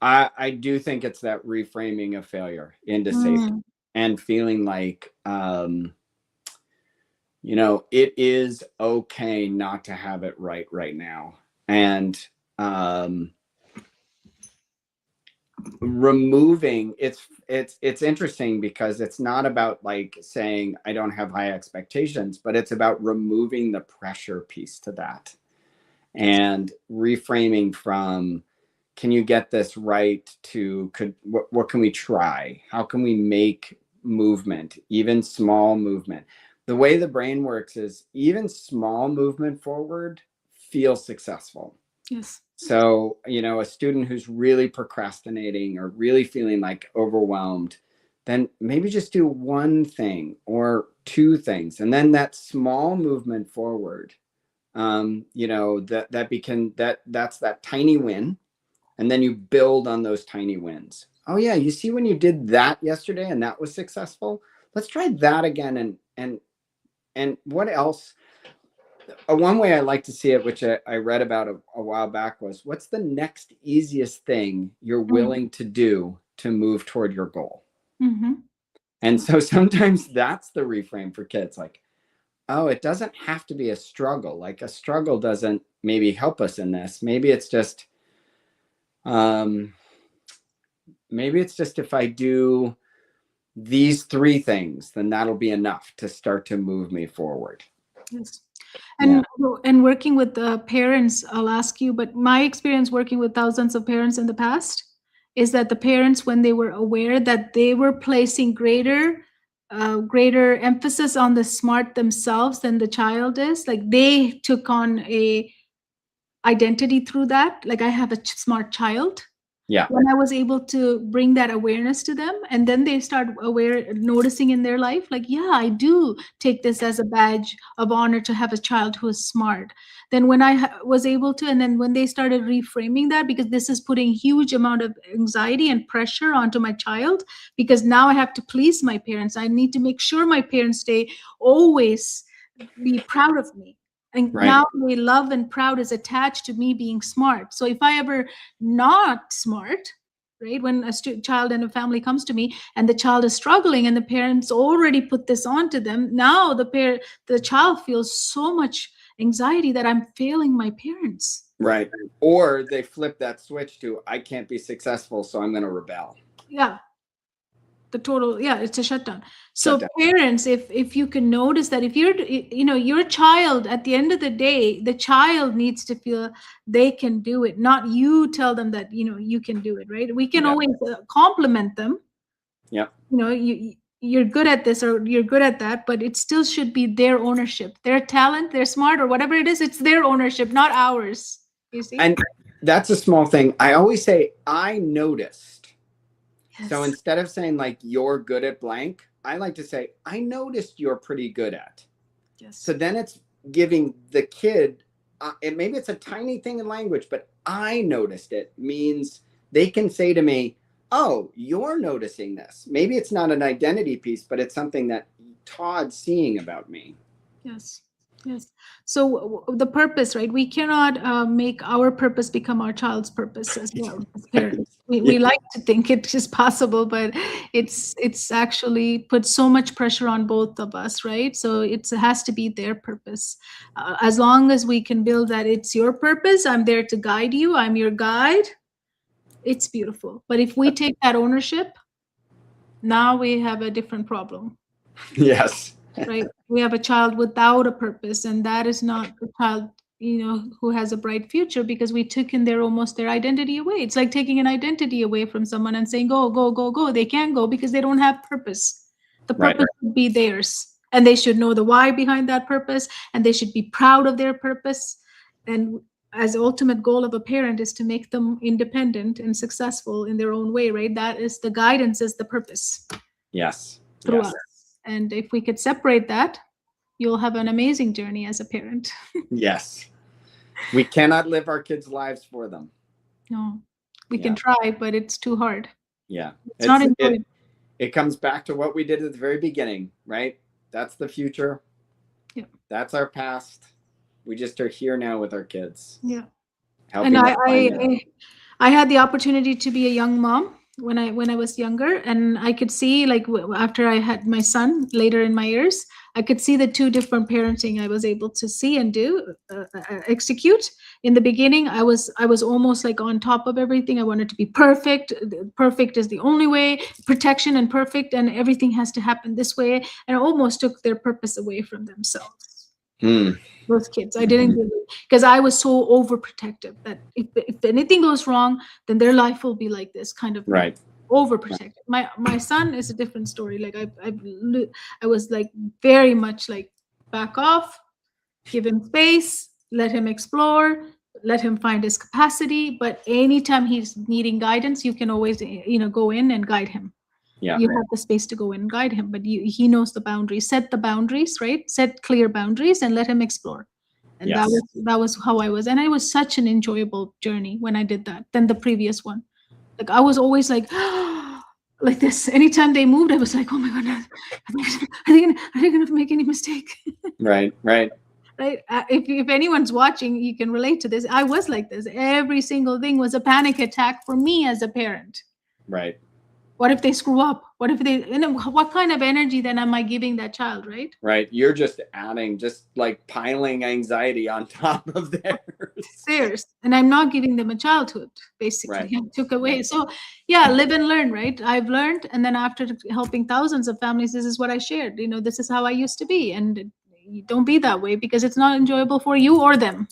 I do think it's that reframing of failure into safety and feeling like, it is okay not to have it right now. And removing it's interesting because it's not about like saying I don't have high expectations, but it's about removing the pressure piece to that and reframing from, can you get this right, to what can we try? How can we make movement, even small movement? The way the brain works is even small movement forward feels successful. Yes. So, a student who's really procrastinating or really feeling like overwhelmed, then maybe just do one thing or two things. And then that small movement forward, that's that tiny win. And then you build on those tiny wins. Oh yeah, you see when you did that yesterday and that was successful? Let's try that again. And what else? One way I like to see it, which I read about a while back, was what's the next easiest thing you're willing to do to move toward your goal? Mm-hmm. And so sometimes that's the reframe for kids. Like, oh, it doesn't have to be a struggle. Like a struggle doesn't maybe help us in this. Maybe it's just, if I do these three things, then that'll be enough to start to move me forward. Yes. And working with the parents, I'll ask you, but my experience working with thousands of parents in the past is that the parents, when they were aware that they were placing greater emphasis on the smart themselves than the child is, like they took on a identity through that. Like, I have a smart child. Yeah. When I was able to bring that awareness to them, and then they start noticing in their life, like, yeah, I do take this as a badge of honor to have a child who is smart. Then when I was able to, and then when they started reframing that, because this is putting huge amount of anxiety and pressure onto my child, because now I have to please my parents. I need to make sure my parents always be proud of me. And now my love and proud is attached to me being smart. So if I ever not smart, right, when a child and a family comes to me and the child is struggling and the parents already put this onto them, now the child feels so much anxiety that I'm failing my parents. Right. Or they flip that switch to, I can't be successful, so I'm going to rebel. Yeah. It's a shutdown. So parents, if you can notice that, if your child, at the end of the day, the child needs to feel they can do it, not you tell them that, you can do it, right? We can always compliment them. Yeah. you're good at this or you're good at that, but it still should be their ownership. Their talent, they're smart or whatever it is, it's their ownership, not ours. You see? And that's a small thing. I always say, I noticed. Yes. So instead of saying like, you're good at blank, I like to say, I noticed you're pretty good at. Yes. So then it's giving the kid, and maybe it's a tiny thing in language, but I noticed it means they can say to me, oh, you're noticing this. Maybe it's not an identity piece, but it's something that Todd's seeing about me. Yes. Yes. So the purpose, right? We cannot make our purpose become our child's purpose as well as parents. We like to think it is possible, but it's actually put so much pressure on both of us, right? So it has to be their purpose. As long as we can build that it's your purpose, I'm there to guide you, I'm your guide. It's beautiful. But if we take that ownership, now we have a different problem. Yes. Right? We have a child without a purpose, and that is not a child, who has a bright future, because we took in almost their identity away. It's like taking an identity away from someone and saying, go, go, go, go. They can't go because they don't have purpose. The purpose should be theirs, and they should know the why behind that purpose, and they should be proud of their purpose. And as the ultimate goal of a parent is to make them independent and successful in their own way, right? That is the guidance, is the purpose. Yes. Through us. And if we could separate that, you'll have an amazing journey as a parent. Yes. We cannot live our kids' lives for them. No, we can try, but it's too hard. Yeah. It's not enjoyable. It comes back to what we did at the very beginning, right? That's the future. Yeah. That's our past. We just are here now with our kids. Yeah. And I had the opportunity to be a young mom when I was younger, and I could see, like, after I had my son later in my years, I could see the two different parenting I was able to see and do execute. In the beginning, I was almost like on top of everything. I wanted to be perfect. Perfect is the only way. Protection and perfect, and everything has to happen this way. And I almost took their purpose away from themselves. Those kids, I didn't do it because I was so overprotective that if anything goes wrong, then their life will be like this kind of overprotective. My son is a different story. Like I was like very much like back off, give him space, let him explore, let him find his capacity. But anytime he's needing guidance, you can always go in and guide him. You have the space to go in and guide him, but he knows the boundaries. Set the boundaries, right? Set clear boundaries and let him explore. And that was how I was. And it was such an enjoyable journey when I did that than the previous one. Like I was always like, like this. Anytime they moved, I was like, oh my goodness, are they gonna make any mistake? Right. If anyone's watching, you can relate to this. I was like this. Every single thing was a panic attack for me as a parent. Right. What if they screw up? What if they, what kind of energy then am I giving that child, right? Right. You're just adding, just like piling anxiety on top of theirs. Serious. And I'm not giving them a childhood, basically. I took away. So live and learn, right? I've learned. And then after helping thousands of families, this is what I shared. This is how I used to be. And don't be that way because it's not enjoyable for you or them.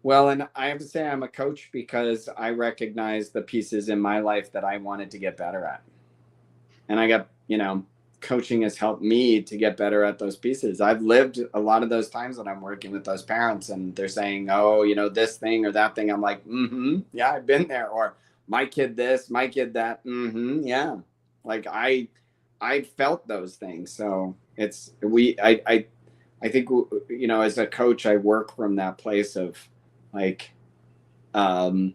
Well, and I have to say I'm a coach because I recognize the pieces in my life that I wanted to get better at. And I got, coaching has helped me to get better at those pieces. I've lived a lot of those times when I'm working with those parents and they're saying, oh, this thing or that thing. I'm like, yeah, I've been there. Or my kid this, my kid that. Yeah. Like I felt those things. So it's, I think, as a coach, I work from that place of, like the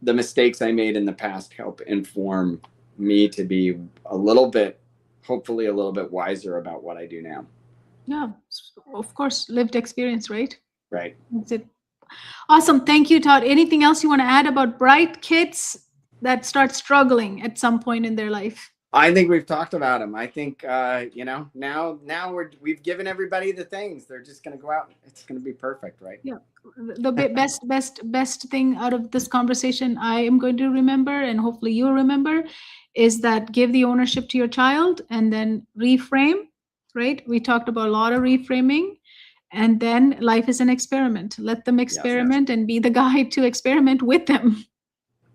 mistakes I made in the past help inform me to be hopefully a little bit wiser about what I do now. Yeah, of course, lived experience, right? Right. That's it. Awesome. Thank you, Todd. Anything else you want to add about bright kids that start struggling at some point in their life? I think we've talked about them. I think, now we've given everybody the things. They're just going to go out. It's going to be perfect, right? Yeah. The best thing out of this conversation I am going to remember, and hopefully you'll remember, is that give the ownership to your child and then reframe, right? We talked about a lot of reframing, and then life is an experiment. Let them experiment and be the guide to experiment with them.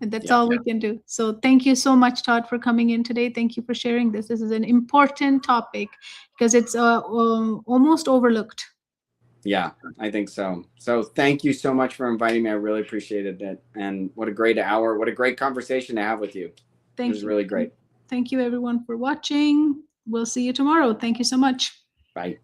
And that's all we can do. So thank you so much, Todd, for coming in today. Thank you for sharing this. This is an important topic because it's almost overlooked. Yeah, I think so. So thank you so much for inviting me. I really appreciated it. And what a great hour. What a great conversation to have with you. Thank you. It was really great. Thank you, everyone, for watching. We'll see you tomorrow. Thank you so much. Bye.